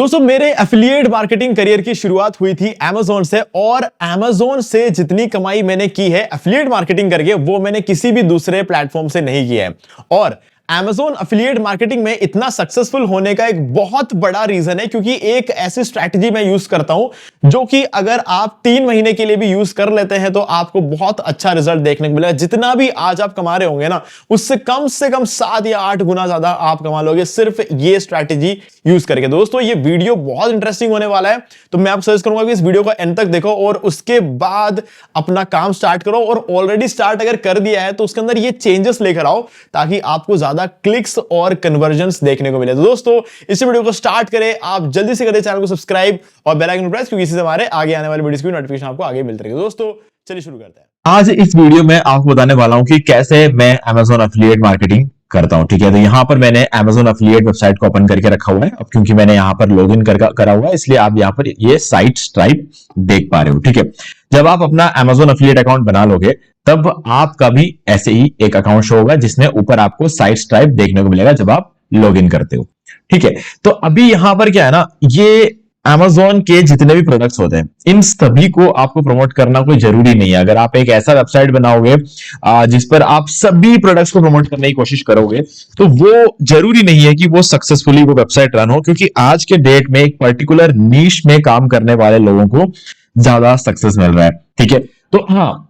दोस्तों मेरे affiliate marketing career की शुरुआत हुई थी Amazon से और Amazon से जितनी कमाई मैंने की है एफिलिएट मार्केटिंग करके वो मैंने किसी भी दूसरे प्लेटफॉर्म से नहीं की है। और Amazon एफिलिएट मार्केटिंग में इतना सक्सेसफुल होने का एक बहुत बड़ा रीजन है क्योंकि एक ऐसी स्ट्रैटेजी मैं यूज करता हूं जो कि अगर आप 3 महीने के लिए भी यूज कर लेते हैं तो आपको बहुत अच्छा रिजल्ट देखने को मिलेगा। जितना भी आज आप कमा रहे होंगे ना उससे कम 7 या 8 गुना ज्यादा आप कमा लोगे सिर्फ ये स्ट्रैटेजी यूज करके। दोस्तों ये वीडियो बहुत इंटरेस्टिंग होने वाला है तो मैं आपको सजेस्ट करूंगा कि इस वीडियो को एंड तक देखो और उसके बाद अपना काम स्टार्ट करो। और ऑलरेडी स्टार्ट अगर कर दिया है तो उसके अंदर ये चेंजेस लेकर आओ ताकि आपको ज्यादा क्लिक्स और कन्वर्जन्स देखने को मिले। तो दोस्तों इस वीडियो को स्टार्ट करें, आप जल्दी से करें चैनल को सब्सक्राइब और बेल आइकन प्रेस क्योंकि इससे हमारे आगे आने वाली वीडियोस की नोटिफिकेशन आपको आगे मिलती रहेगी। दोस्तों चलिए शुरू करते हैं। आज इस वीडियो में आपको बताने वाला हूं कि कैसे मैं Amazon एफिलिएट मार्केटिंग करता हूं। ठीक है, तो यहां पर मैंने Amazon एफिलिएट वेबसाइट को ओपन करके रखा हुआ है। अब क्योंकि मैंने यहां पर लॉगिन करा हुआ है इसलिए आप यहां पर ये साइट स्ट्राइप देख पा रहे हो। ठीक है, जब आप अपना Amazon एफिलिएट अकाउंट बना लोगे तब आपका भी ऐसे ही एक अकाउंट शो होगा जिसमें ऊपर आपको साइट स्ट्राइप देखने को मिलेगा जब आप लॉगिन करते हो। ठीक है, तो अभी यहां पर क्या है ना, ये Amazon के जितने भी प्रोडक्ट्स होते हैं इन सभी को आपको प्रमोट करना कोई जरूरी नहीं है। अगर आप एक ऐसा वेबसाइट बनाओगे जिस पर आप सभी प्रोडक्ट्स को प्रमोट करने की कोशिश करोगे तो वो जरूरी नहीं है कि वो सक्सेसफुली वो वेबसाइट रन हो, क्योंकि आज के डेट में एक पर्टिकुलर नीश में काम करने वाले लोगों को ज्यादा सक्सेस मिल रहा है। ठीक है, तो हाँ,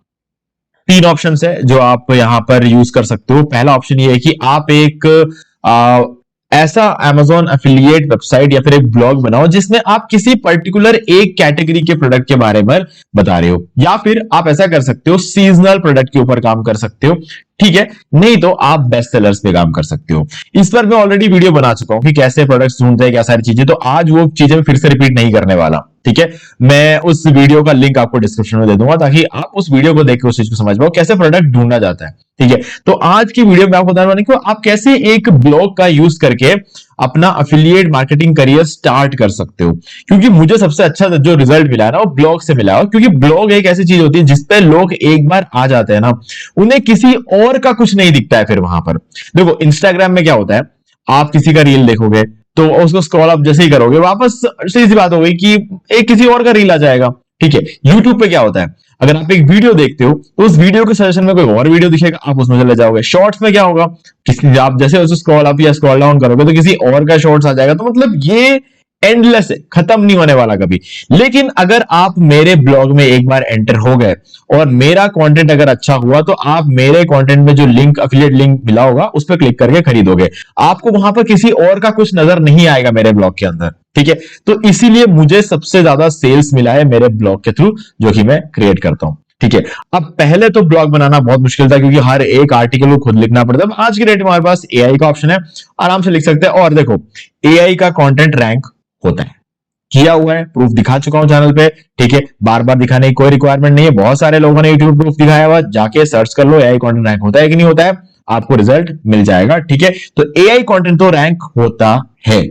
3 ऑप्शन है जो आप यहां पर यूज कर सकते हो। पहला ऑप्शन ये है कि आप एक ऐसा Amazon एफिलिएट वेबसाइट या फिर एक ब्लॉग बनाओ जिसमें आप किसी पर्टिकुलर एक कैटेगरी के प्रोडक्ट के बारे में बता रहे हो, या फिर आप ऐसा कर सकते हो सीजनल प्रोडक्ट के ऊपर काम कर सकते हो। ठीक है, नहीं तो आप बेस्ट सेलर्स पे काम कर सकते हो। इस पर मैं ऑलरेडी वीडियो बना चुका हूं कि कैसे प्रोडक्ट्स ढूंढते हैं, क्या सारी चीजें, तो आज वो चीजें फिर से रिपीट नहीं करने वाला। ठीक है, मैं उस वीडियो का लिंक आपको डिस्क्रिप्शन में दे दूंगा ताकि आप उस वीडियो को देख के उस चीज को समझ पाओ कैसे प्रोडक्ट ढूंढना जाता है। ठीक है, तो आज की वीडियो में आपको बताने वाला हूं कि आप कैसे एक ब्लॉग का यूज करके अपना एफिलिएट मार्केटिंग करियर स्टार्ट कर सकते हो। क्योंकि मुझे सबसे अच्छा जो रिजल्ट मिला है ना वो ब्लॉग से मिला है, क्योंकि ब्लॉग एक ऐसी चीज होती है जिसपे लोग एक बार आ जाते हैं ना उन्हें किसी और का कुछ नहीं दिखता है। फिर वहां पर देखो इंस्टाग्राम में क्या होता है, आप किसी का रील देखोगे तो उसको स्क्रॉल अप जैसे ही करोगे वापस सीधी सी बात हो गई कि एक किसी और का रील आ जाएगा। ठीक है, यूट्यूब पे क्या होता है, अगर आप एक वीडियो देखते हो तो उस वीडियो के सजेशन में कोई और वीडियो दिखेगा, आप उसमें चले जाओगे। शॉर्ट्स में क्या होगा, किसी आप जैसे उसे स्क्रॉल अप या स्क्रॉल डाउन करोगे तो किसी और का शॉर्ट्स आ जाएगा। तो मतलब ये एंडलेस है, खत्म नहीं होने वाला कभी। लेकिन अगर आप मेरे ब्लॉग में एक बार एंटर हो गए और मेरा कंटेंट अगर अच्छा हुआ तो आप मेरे कंटेंट में जो लिंक एफिलिएट लिंक मिला होगा उस पर क्लिक करके खरीदोगे। आपको वहां पर किसी और का कुछ नजर नहीं आएगा मेरे ब्लॉग के अंदर। ठीक है, तो इसीलिए मुझे सबसे ज्यादा सेल्स मिला है मेरे ब्लॉग के थ्रू जो कि मैं क्रिएट करता हूं। ठीक है, अब पहले तो ब्लॉग बनाना बहुत मुश्किल था क्योंकि हर एक आर्टिकल को खुद लिखना पड़ता है। आज की डेट में हमारे पास एआई का ऑप्शन है, आराम से लिख सकते हैं। और देखो एआई का कंटेंट रैंक होता है, किया हुआ है, प्रूफ दिखा चुका हूं चैनल पे। ठीक है, बार बार दिखाने की कोई रिक्वायरमेंट नहीं है, बहुत सारे लोगों ने यूट्यूब प्रूफ दिखाया हुआ, जाके सर्च कर लो एआई कंटेंट रैंक होता है कि नहीं होता है, आपको रिजल्ट मिल जाएगा। ठीक है, तो एआई कंटेंट तो रैंक होता है।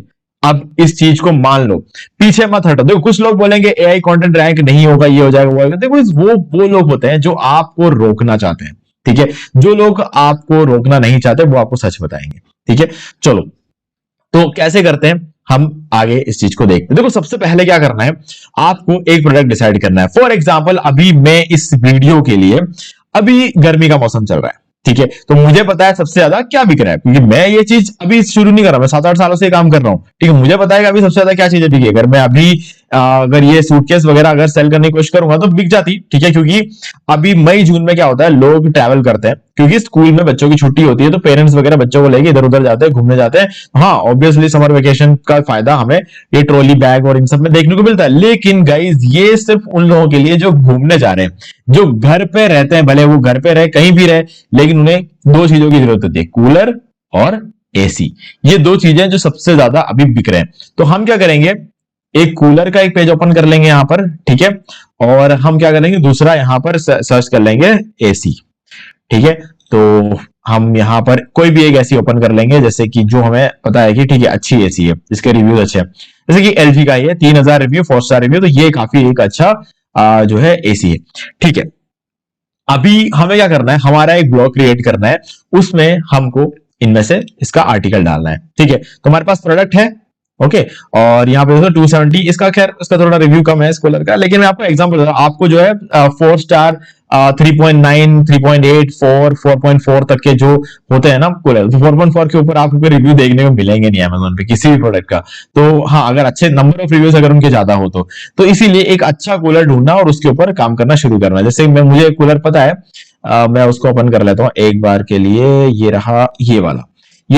अब इस चीज को मान लो, पीछे मत हटो। देखो कुछ लोग बोलेंगे एआई कंटेंट रैंक नहीं होगा, ये हो जाएगा वो होगा। देखो वो लोग होते हैं जो आपको रोकना चाहते हैं। ठीक है, जो लोग आपको रोकना नहीं चाहते वो आपको सच बताएंगे। ठीक है, चलो तो कैसे करते हैं हम आगे इस चीज को देखते हैं। देखो सबसे पहले क्या करना है, आपको एक प्रोडक्ट डिसाइड करना है। फॉर एग्जांपल अभी मैं इस वीडियो के लिए, अभी गर्मी का मौसम चल रहा है। ठीक है, तो मुझे पता है सबसे ज्यादा क्या बिक रहा है, क्योंकि मैं ये चीज अभी शुरू नहीं कर रहा, मैं 7-8 सालों से काम कर रहा हूं। ठीक है, मुझे पता है कि अभी सबसे ज्यादा क्या चीजें बिकी। अगर मैं अभी अगर ये सूटकेस वगैरह अगर सेल करने की कोशिश करूंगा तो बिक जाती। ठीक है, क्योंकि अभी मई जून में क्या होता है, लोग ट्रैवल करते हैं क्योंकि स्कूल में बच्चों की छुट्टी होती है तो पेरेंट्स वगैरह बच्चों को लेके इधर उधर जाते हैं, घूमने जाते हैं। हाँ ऑब्वियसली समर वेकेशन का फायदा हमें ये ट्रॉली बैग और इन सब में देखने को मिलता है। लेकिन गाइज ये सिर्फ उन लोगों के लिए जो घूमने जा रहे हैं, जो घर पे रहते हैं, भले वो घर पे रहे कहीं भी रहे, लेकिन उन्हें 2 चीजों की जरूरत होती है, कूलर और एसी। ये 2 चीजें जो सबसे ज्यादा अभी बिक रहे हैं। तो हम क्या करेंगे, एक कूलर का एक पेज ओपन कर लेंगे यहां पर। ठीक है, और हम क्या करेंगे, दूसरा यहां पर सर्च कर लेंगे एसी। ठीक है, तो हम यहां पर कोई भी एक एसी ओपन कर लेंगे जैसे कि जो हमें पता है कि ठीक है अच्छी एसी है, जिसके रिव्यूज अच्छे हैं। जैसे कि एलजी का ये 3000 रिव्यू, 4 स्टार रिव्यू, तो ये काफी एक अच्छा जो है एसी है। ठीक है, अभी हमें क्या करना है, हमारा एक ब्लॉग क्रिएट करना है, उसमें हमको इनमें से इसका आर्टिकल डालना है। ठीक है, तो हमारे पास प्रोडक्ट है, ओके। और यहाँ पे देखो 270, इसका खैर उसका थोड़ा रिव्यू कम है इस कूलर का, लेकिन मैं आपको एग्जांपल बता रहा हूं, आपको जो है 4 स्टार 3.9 3.8 4 4.4 तक के जो होते हैं ना कूलर, तो 4.4 के ऊपर आपको रिव्यू देखने को मिलेंगे नहीं अमेजोन पे किसी भी प्रोडक्ट का। तो हाँ, अगर अच्छे नंबर ऑफ रिव्यूज अगर उनके ज्यादा हो तो इसीलिए एक अच्छा कूलर ढूंढना और उसके ऊपर काम करना शुरू करना। जैसे मुझे कूलर पता है, मैं उसको ओपन कर लेता हूँ एक बार के लिए। ये रहा, ये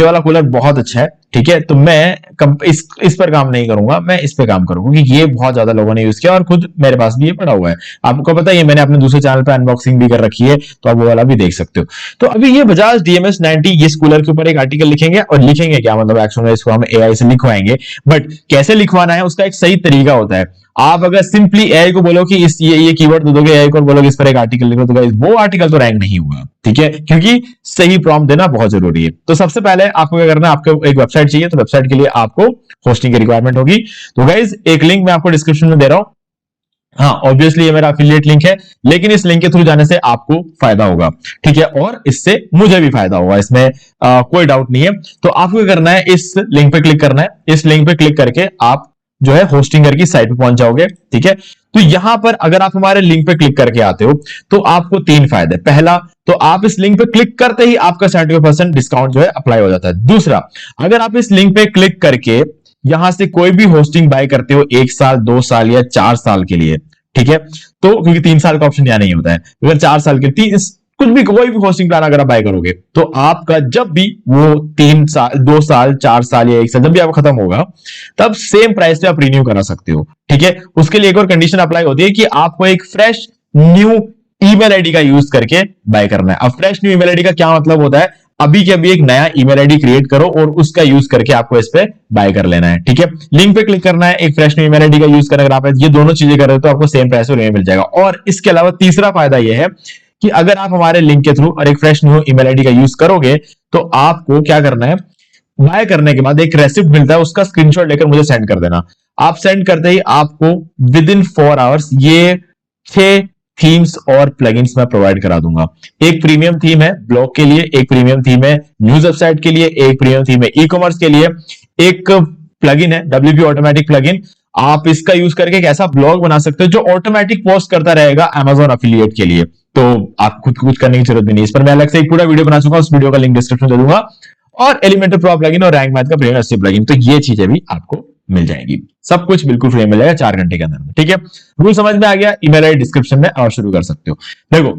वाला कूलर बहुत अच्छा है, ठीक है। तो मैं इस पर काम नहीं करूंगा, मैं इस पे काम करूंगा क्योंकि ये बहुत ज्यादा लोगों ने यूज किया और खुद मेरे पास भी ये पड़ा हुआ है। आपको पता है ये मैंने अपने दूसरे चैनल पे अनबॉक्सिंग भी कर रखी है, तो आप वो वाला भी देख सकते हो। तो अभी ये बजाज DMS 90 इस कूलर के ऊपर एक आर्टिकल लिखेंगे, और लिखेंगे क्या मतलब एक्चुअली में इसको हम AI से लिखवाएंगे, बट कैसे लिखवाना है उसका एक सही तरीका होता है। आप अगर सिंपली AI को बोलो कि इस ये कीवर्ड दे दोगे AI को, बोलोगे इस पर एक आर्टिकल लिखो, तो गाइस वो आर्टिकल तो रैंक नहीं होगा, ठीक है, क्योंकि सही प्रॉम्प्ट देना बहुत जरूरी है। तो सबसे पहले आपको क्या करना है, आपको एक वेबसाइट चाहिए, तो वेबसाइट के लिए आपको होस्टिंग की रिक्वायरमेंट होगी। तो गाइस एक लिंक मैं आपको डिस्क्रिप्शन में दे रहा हूं, हाँ ऑब्वियसली ये मेरा अफिलिएट लिंक है, लेकिन इस लिंक के थ्रू जाने से आपको फायदा होगा, ठीक है, और इससे मुझे भी फायदा होगा, इसमें कोई डाउट नहीं है। तो आपको क्या करना है, इस लिंक पे क्लिक करना है, इस लिंक पे क्लिक करके आप जो है होस्टिंगर की साइट पे पहुंच जाओगे, ठीक है। तो यहां पर अगर आप हमारे लिंक पे क्लिक करके आते हो तो आपको 3 फायदे। पहला, तो आप इस लिंक पे क्लिक करते ही आपका 75% डिस्काउंट जो है अप्लाई हो जाता है। दूसरा, अगर आप इस लिंक पे क्लिक करके यहां से कोई भी होस्टिंग बाय करते हो 1 साल 2 साल या 4 साल के लिए, ठीक है, तो क्योंकि 3 साल का ऑप्शन यहां नहीं होता है, अगर 4 साल के कुछ भी कोई भी होस्टिंग प्लान अगर आप बाय करोगे तो आपका जब भी वो 3 साल 2 साल 4 साल या 1 साल जब भी आपका खत्म होगा, तब सेम प्राइस पे आप रिन्यू करा सकते हो, ठीक है। उसके लिए एक और कंडीशन अप्लाई होती है कि आपको एक फ्रेश न्यू ईमेल आईडी का यूज करके बाय करना है। अब फ्रेश न्यू ईमेल आईडी का क्या मतलब होता है, अभी के अभी एक नया ईमेल आईडी क्रिएट करो और उसका यूज करके आपको इस पे बाय कर लेना है, ठीक है। लिंक पे क्लिक करना है, एक फ्रेश न्यू ईमेल आईडी का यूज करना, अगर आप ये दोनों चीजें कर रहे हो तो आपको सेम प्राइस पे मिल जाएगा। और इसके अलावा तीसरा फायदा यह है कि अगर आप हमारे लिंक के थ्रू और एक फ्रेश न्यू ईमेल आईडी का यूज करोगे तो आपको क्या करना है, बाय करने के बाद एक रेसिप्ट मिलता है, उसका स्क्रीनशॉट लेकर मुझे सेंड कर देना। आप सेंड करते ही आपको विद इन 4 आवर्स ये 6 थीम्स और प्लगइन्स मैं प्रोवाइड करा दूंगा। एक प्रीमियम थीम है ब्लॉग के लिए, एक प्रीमियम थीम है न्यूज वेबसाइट के लिए, एक प्रीमियम थीम है ई कॉमर्स के लिए, एक प्लगइन है WP ऑटोमेटिक प्लगइन। आप इसका यूज करके एक ऐसा ब्लॉग बना सकते हो जो ऑटोमेटिक पोस्ट करता रहेगा Amazon एफिलिएट के लिए, तो आप खुद कुछ करने की जरूरत भी नहीं। इस पर मैं अलग से एक पूरा वीडियो बना चुका हूं, उस वीडियो का लिंक डिस्क्रिप्शन में दे दूंगा। और एलिमेंटर प्रो प्लगइन और रैंक मैथ का प्रीमियम एससी प्लगइन, तो ये चीजें भी आपको मिल जाएगी, सब कुछ बिल्कुल फ्री मिल जाएगा 4 घंटे के अंदर, ठीक है। रूल समझ में आ गया, ईमेल आईडी डिस्क्रिप्शन में, और शुरू कर सकते हो। देखो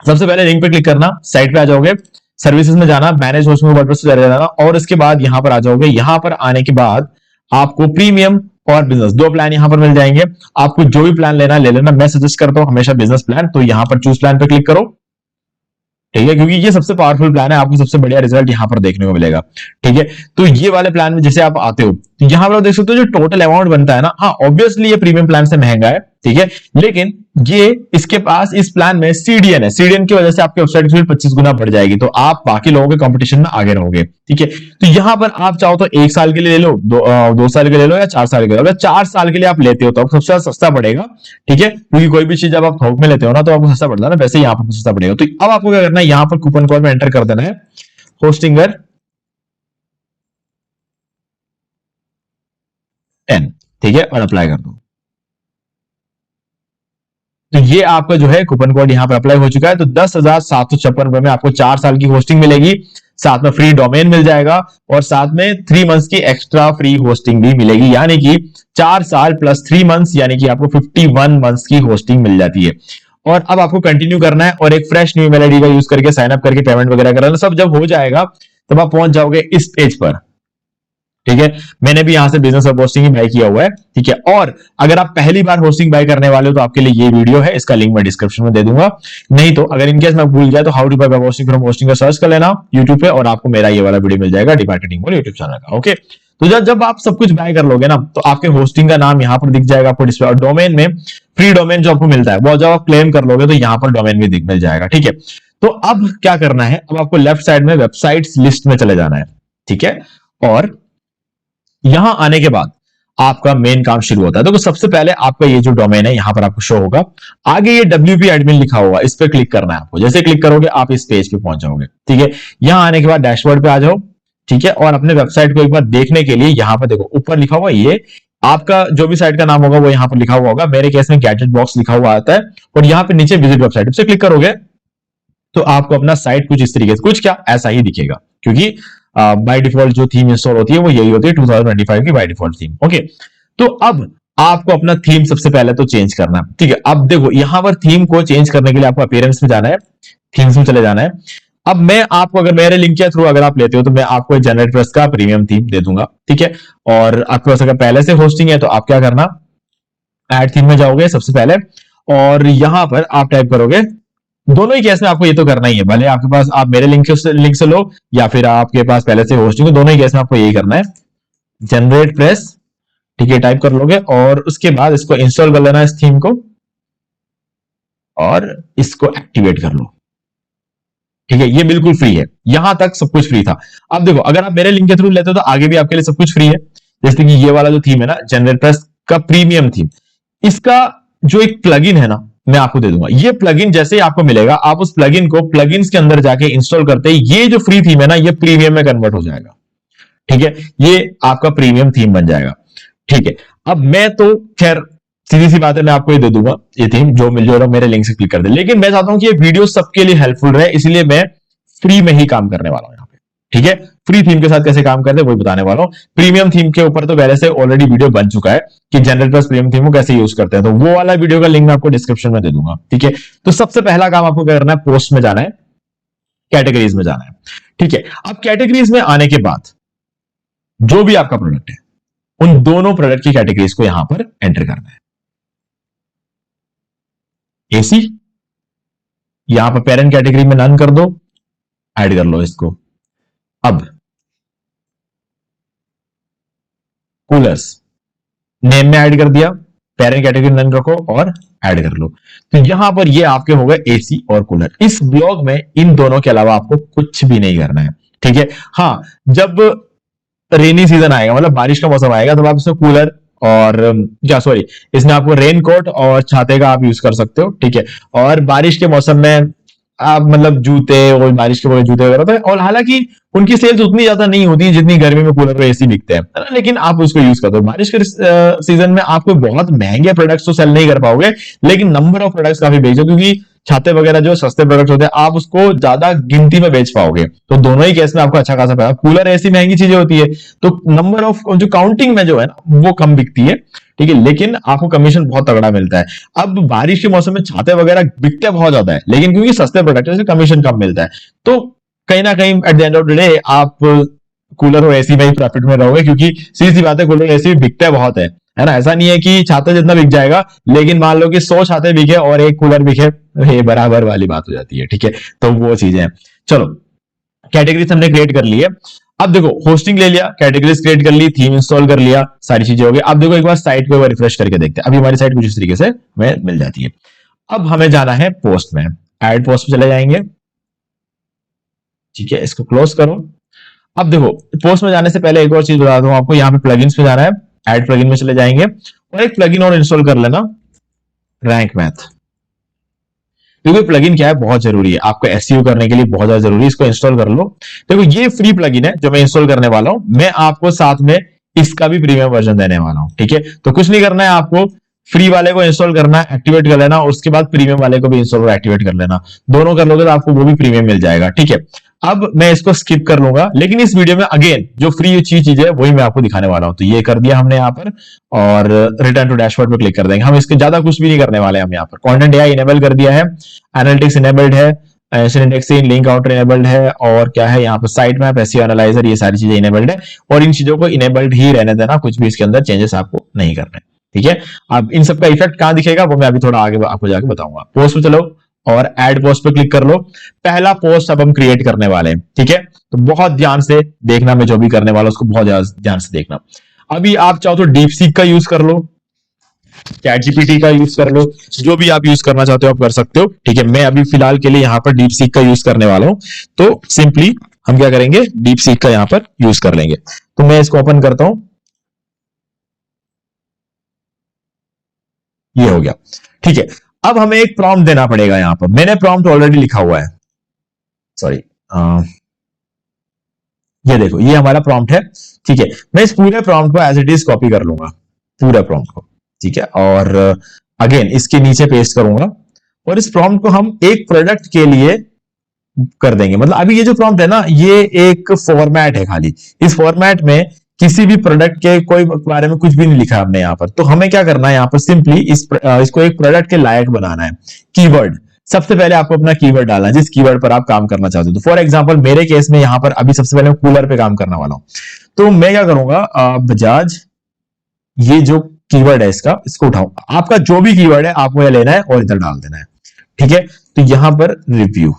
सबसे पहले लिंक पे क्लिक करना, साइट पे आ जाओगे, सर्विसेज में जाना, मैनेज होस्टिंग वर्डप्रेस पे चले जाना, और इसके बाद यहां पर आ जाओगे। यहां पर आने के बाद आपको प्रीमियम और बिजनेस 2 प्लान यहां पर मिल जाएंगे। आपको जो भी प्लान लेना ले लेना, मैं सजेस्ट करता हूं हमेशा बिजनेस प्लान, तो यहां पर चूज प्लान पे क्लिक करो, ठीक है, क्योंकि ये सबसे पावरफुल प्लान है, आपको सबसे बढ़िया रिजल्ट यहां पर देखने को मिलेगा, ठीक है। तो ये वाले प्लान में जैसे आप आते हो तो यहां पर आप देख सकते हो जो टोटल अमाउंट बनता है ना, हाँ ऑब्वियसली ये प्रीमियम प्लान से महंगा है, ठीक है, लेकिन ये इसके पास इस प्लान में CDN है, CDN की वजह से आपके वेबसाइट की 25 गुना बढ़ जाएगी, तो आप बाकी लोगों के कंपटीशन में आगे रहोगे, ठीक है। तो यहां पर आप चाहो तो 1 साल के लिए ले लो, 2 साल के लिए ले लो, या 4 साल के लिए। अगर 4 साल के लिए आप लेते हो तो आपको सबसे सस्ता पड़ेगा, ठीक है, क्योंकि कोई भी चीज जब आप थोक में लेते हो ना तो आपको सस्ता पड़ता है ना, वैसे यहाँ पर सस्ता पड़ेगा। तो अब आपको क्या करना है, यहाँ पर कूपन कोड में एंटर कर देना है होस्टिंगर N, ठीक है, और अप्लाई कर दो। तो ये आपका जो है कूपन कोड यहां पर अप्लाई हो चुका है। तो 10,756 रुपए में आपको 4 साल की होस्टिंग मिलेगी, साथ में फ्री डोमेन मिल जाएगा, और साथ में 3 मंथ्स की एक्स्ट्रा फ्री होस्टिंग भी मिलेगी, यानी कि 4 साल प्लस 3 मंथ्स, यानी कि आपको 51 मंथ्स की होस्टिंग मिल जाती है। और अब आपको कंटिन्यू करना है और एक फ्रेश न्यू ईमेल आईडी का यूज करके साइन अप करके पेमेंट वगैरह करना। सब जब हो जाएगा तब आप पहुंच जाओगे इस पेज पर, ठीक है। मैंने भी यहां से बिजनेस और होस्टिंग ही बाय किया हुआ है, ठीक है। और अगर आप पहली बार होस्टिंग बाय करने वाले हो तो आपके लिए ये वीडियो है, इसका लिंक मैं डिस्क्रिप्शन में दे दूंगा। नहीं तो अगर इनकेस मैं भूल जाए तो how to buy hosting from hosting का सर्च कर लेना यूट्यूब पे, और आपको मेरा ये वाला वीडियो मिल जाएगा डिमार्केटिंग पर यूट्यूब चैनल का, ओके। तो जब आप सब कुछ बाय कर लोगे ना तो आपके होस्टिंग का नाम यहां पर दिख जाएगा आपको डिस्प्ले, और डोमेन में फ्री डोमेन जो आपको मिलता है वो जब आप क्लेम कर लोगे तो यहां पर डोमेन भी मिल जाएगा, ठीक है। तो अब क्या करना है, अब आपको लेफ्ट साइड में वेबसाइट्स लिस्ट में चले जाना है, ठीक है। और यहां आने के बाद आपका मेन काम शुरू होता है। तो सबसे पहले आपका ये जो डोमेन है यहां पर आपको शो होगा, आगे ये WP एडमिन लिखा होगा, इस पे क्लिक करना है आपको। जैसे क्लिक करोगे आप इस पेज पे पहुंच जाओगे, ठीक है। यहां आने के बाद डैशबोर्ड पे आ जाओ, ठीक है, और अपने वेबसाइट को एक बार देखने के लिए यहां पर देखो ऊपर लिखा हुआ ये आपका जो भी साइट का नाम होगा वो यहां पर लिखा हुआ होगा। मेरे केस में गैजेट बॉक्स लिखा हुआ आता है और यहां पे नीचे विजिट वेबसाइट से क्लिक करोगे तो आपको अपना साइट कुछ इस तरीके से, कुछ क्या ऐसा ही दिखेगा, क्योंकि बाय डिफॉल्ट जो थीम इंस्टॉल होती है वो यही होती है 2025 की बाय डिफॉल्ट थीम। ओके, तो अब आपको अपना थीम सबसे पहले तो चेंज करना है। ठीक है, अब देखो यहां पर थीम को चेंज करने के लिए आपको अपीयरेंस में जाना है, थीम्स में चले जाना है। अब मैं आपको, अगर मेरे लिंक के थ्रू अगर आप लेते हो तो मैं आपको जनरेट प्रेस का प्रीमियम थीम दे दूंगा। ठीक है, और आपके पास अगर पहले से होस्टिंग है तो आप क्या करना, ऐड थीम में जाओगे सबसे पहले और यहां पर आप टाइप करोगे, दोनों ही केस में आपको ये तो करना ही है, भले आपके पास आप मेरे लिंक से लो या फिर आपके पास पहले से होस्टिंग हो, दोनों ही केस में आपको यही करना है, जनरेट प्रेस। ठीक है, टाइप कर लोगे और उसके बाद इसको इंस्टॉल कर लेना इस थीम को और इसको एक्टिवेट कर लो। ठीक है, ये बिल्कुल फ्री है, यहां तक सब कुछ फ्री था। अब देखो अगर आप मेरे लिंक के थ्रू लेते हो तो आगे भी आपके लिए सब कुछ फ्री है, जैसे कि ये वाला जो थीम है ना जनरेट प्रेस का प्रीमियम थीम, इसका जो एक प्लगइन है ना मैं आपको दे दूंगा। ये प्लगइन जैसे ही आपको मिलेगा आप उस प्लगइन को प्लगइन्स के अंदर जाके इंस्टॉल करते ही ये जो फ्री थीम है ना ये प्रीमियम में कन्वर्ट हो जाएगा। ठीक है, ये आपका प्रीमियम थीम बन जाएगा। ठीक है, अब मैं तो खैर सीधी सी बात है मैं आपको ये दे दूंगा ये थीम जो लोग मेरे लिंक से क्लिक कर दे, लेकिन मैं चाहता हूं कि ये वीडियो सबके लिए हेल्पफुल रहे, इसलिए मैं फ्री में ही काम करने वाला हूं यहाँ पे। ठीक है, फ्री थीम के साथ कैसे काम करते हैं वही बताने वाला हूं। प्रीमियम थीम के ऊपर तो पहले से ऑलरेडी वीडियो बन चुका है कि जनरेट प्लस प्रीमियम थीम को कैसे यूज करते हैं, तो वो वाला वीडियो का लिंक मैं आपको डिस्क्रिप्शन में दे दूंगा। ठीक है, तो सबसे पहला काम आपको क्या करना है, पोस्ट में जाना है, कैटेगरीज में जाना है। ठीक है, अब कैटेगरीज में आने के बाद जो भी आपका प्रोडक्ट है उन दोनों प्रोडक्ट की कैटेगरीज को यहां पर एंटर करना है। एसी यहां पर पेरेंट कैटेगरी में नन कर दो, ऐड कर लो इसको। अब कूलर्स नेम में ऐड कर दिया, पेरेंट कैटेगरी नन रखो और ऐड कर लो। तो यहां पर ये आपके हो गए एसी और कूलर। इस ब्लॉग में इन दोनों के अलावा आपको कुछ भी नहीं करना है। ठीक है, हाँ जब रेनी सीजन आएगा मतलब बारिश का मौसम आएगा तब आप इसमें कूलर और क्या सॉरी इसमें आपको रेन कोट और छाते का आप यूज कर सकते हो। ठीक है, और बारिश के मौसम में आप मतलब जूते और बारिश के वजह जूते वगैरह होते हैं, और हालांकि उनकी सेल्स उतनी ज्यादा नहीं होती जितनी गर्मी में कूलर और एसी बिकते हैं, है ना, लेकिन आप उसको यूज करते हो। बारिश के सीजन में आपको बहुत महंगे प्रोडक्ट्स तो सेल नहीं कर पाओगे, लेकिन नंबर ऑफ प्रोडक्ट्स काफी बेचो, क्योंकि छाते वगैरह जो सस्ते प्रोडक्ट होते हैं आप उसको ज्यादा गिनती में बेच पाओगे। तो दोनों ही केस में आपको अच्छा खासा पैसा, कूलर ऐसी महंगी चीजें होती है तो नंबर ऑफ जो काउंटिंग में जो है ना वो कम बिकती है। ठीक है, लेकिन आपको कमीशन बहुत तगड़ा मिलता है। अब बारिश के मौसम में छाते वगैरह बिकते बहुत ज्यादा है, लेकिन क्योंकि सस्ते प्रोडक्ट है कमीशन कम मिलता है, तो कहीं ना कहीं at the end of the day आप कूलर और एसी में ही प्रॉफिट में रहोगे, क्योंकि सीधी सी बात है कूलर एसी बिकते बहुत है ना। ऐसा नहीं है कि छाता जितना बिक जाएगा, लेकिन मान लो कि 100 छाते बिके और एक कूलर बिके, ये बराबर वाली बात हो जाती है। ठीक है, तो वो चीजें हैं। चलो कैटेगरीज हमने क्रिएट कर ली है। अब देखो होस्टिंग ले लिया, कैटेगरीज क्रिएट कर ली, थीम इंस्टॉल कर लिया, सारी चीजें हो गई। अब देखो एक बार साइट को रिफ्रेश करके देखते हैं। अभी हमारी साइट कुछ इस तरीके से हमें मिल जाती है। अब हमें जाना है पोस्ट में, ऐड पोस्ट में चले जाएंगे। ठीक है, इसको क्लोज करो। अब देखो पोस्ट में जाने से पहले एक और चीज बता दूं आपको, यहाँ पे प्लगइन्स पे जाना है, ऐड प्लगइन में चले जाएंगे और एक प्लगइन और इंस्टॉल कर लेना, रैंक मैथ। क्योंकि प्लगइन क्या है बहुत जरूरी है आपको एसईओ करने के लिए, बहुत ज्यादा जरूरी है, इसको इंस्टॉल कर लो। देखो ये फ्री प्लगइन है जो मैं इंस्टॉल करने वाला हूं, मैं आपको साथ में इसका भी प्रीमियम वर्जन देने वाला हूं। ठीक है, तो कुछ नहीं करना है, आपको फ्री वाले को इंस्टॉल करना है, एक्टिवेट कर लेना, उसके बाद प्रीमियम वाले को भी इंस्टॉल और एक्टिवेट कर लेना। दोनों कर लोगे तो आपको वो भी प्रीमियम मिल जाएगा। ठीक है, अब मैं इसको स्किप कर लूंगा, लेकिन इस वीडियो में अगेन जो फ्री चीज है वही मैं आपको दिखाने वाला हूं। तो ये कर दिया हमने यहाँ पर और रिटर्न टू डैशबोर्ड पे क्लिक कर देंगे। हम इसके ज्यादा कुछ भी नहीं करने वाले, हम यहाँ पर कंटेंट एआई इनेबल कर दिया है, एनालिटिक्स इनेबल्ड है, इंडेक्सिंग, लिंक आउटर इनेबल्ड है, और क्या है यहाँ पर साइट मैप, एसईओ एनालाइजर, ये सारी चीजें इनेबल्ड है। और इन चीजों को इनेबल्ड ही रहने देना, कुछ भी इसके अंदर चेंजेस आपको नहीं करने। ठीक है, अब इन सबका इफेक्ट कहां दिखेगा वो मैं अभी थोड़ा आगे आपको जाके बताऊंगा। पोस्ट पे चलो और ऐड पोस्ट पे क्लिक कर लो। पहला पोस्ट अब हम क्रिएट करने वाले हैं। ठीक है, तो बहुत ध्यान से देखना, मैं जो भी करने वाला उसको बहुत ध्यान से देखना। अभी आप चाहो तो डीप सीक का यूज कर लो, चैट जीपीटी का यूज कर लो, जो भी आप यूज करना चाहते हो आप कर सकते हो। ठीक है, मैं अभी फिलहाल के लिए यहां पर डीप सीक का यूज करने वाला हूं, तो सिंपली हम क्या करेंगे, डीप सीक का यहां पर यूज कर लेंगे। तो मैं इसको ओपन करता हूं, ये हो गया। ठीक है, अब हमें एक प्रॉम्प्ट देना पड़ेगा। यहां पर मैंने प्रॉम्प्ट ऑलरेडी लिखा हुआ है, सॉरी ये देखो ये हमारा प्रॉम्प्ट है, ठीक है। मैं इस पूरे प्रॉम्प्ट को एज इट इज कॉपी कर लूंगा, पूरा प्रॉम्प्ट को, ठीक है। और अगेन इसके नीचे पेस्ट करूंगा और इस प्रॉम्प्ट को हम एक प्रोडक्ट के लिए कर देंगे। मतलब अभी ये जो प्रॉम्प्ट है ना, ये एक फॉर्मेट है खाली। इस फॉर्मेट में किसी भी प्रोडक्ट के कोई बारे में कुछ भी नहीं लिखा हमने यहाँ पर। तो हमें क्या करना है, यहाँ पर सिंपली इसको एक प्रोडक्ट के लायक बनाना है। कीवर्ड, सबसे पहले आपको अपना कीवर्ड डालना है, जिस कीवर्ड पर आप काम करना चाहते हो। तो फॉर एग्जांपल मेरे केस में यहाँ पर अभी सबसे पहले मैं कूलर पे काम करने वाला हूं। तो मैं क्या करूंगा, बजाज, ये जो कीवर्ड है इसको उठाऊं। आपका जो भी कीवर्ड है आपको यह लेना है और इधर डाल देना है, ठीक है। तो यहां पर रिव्यू,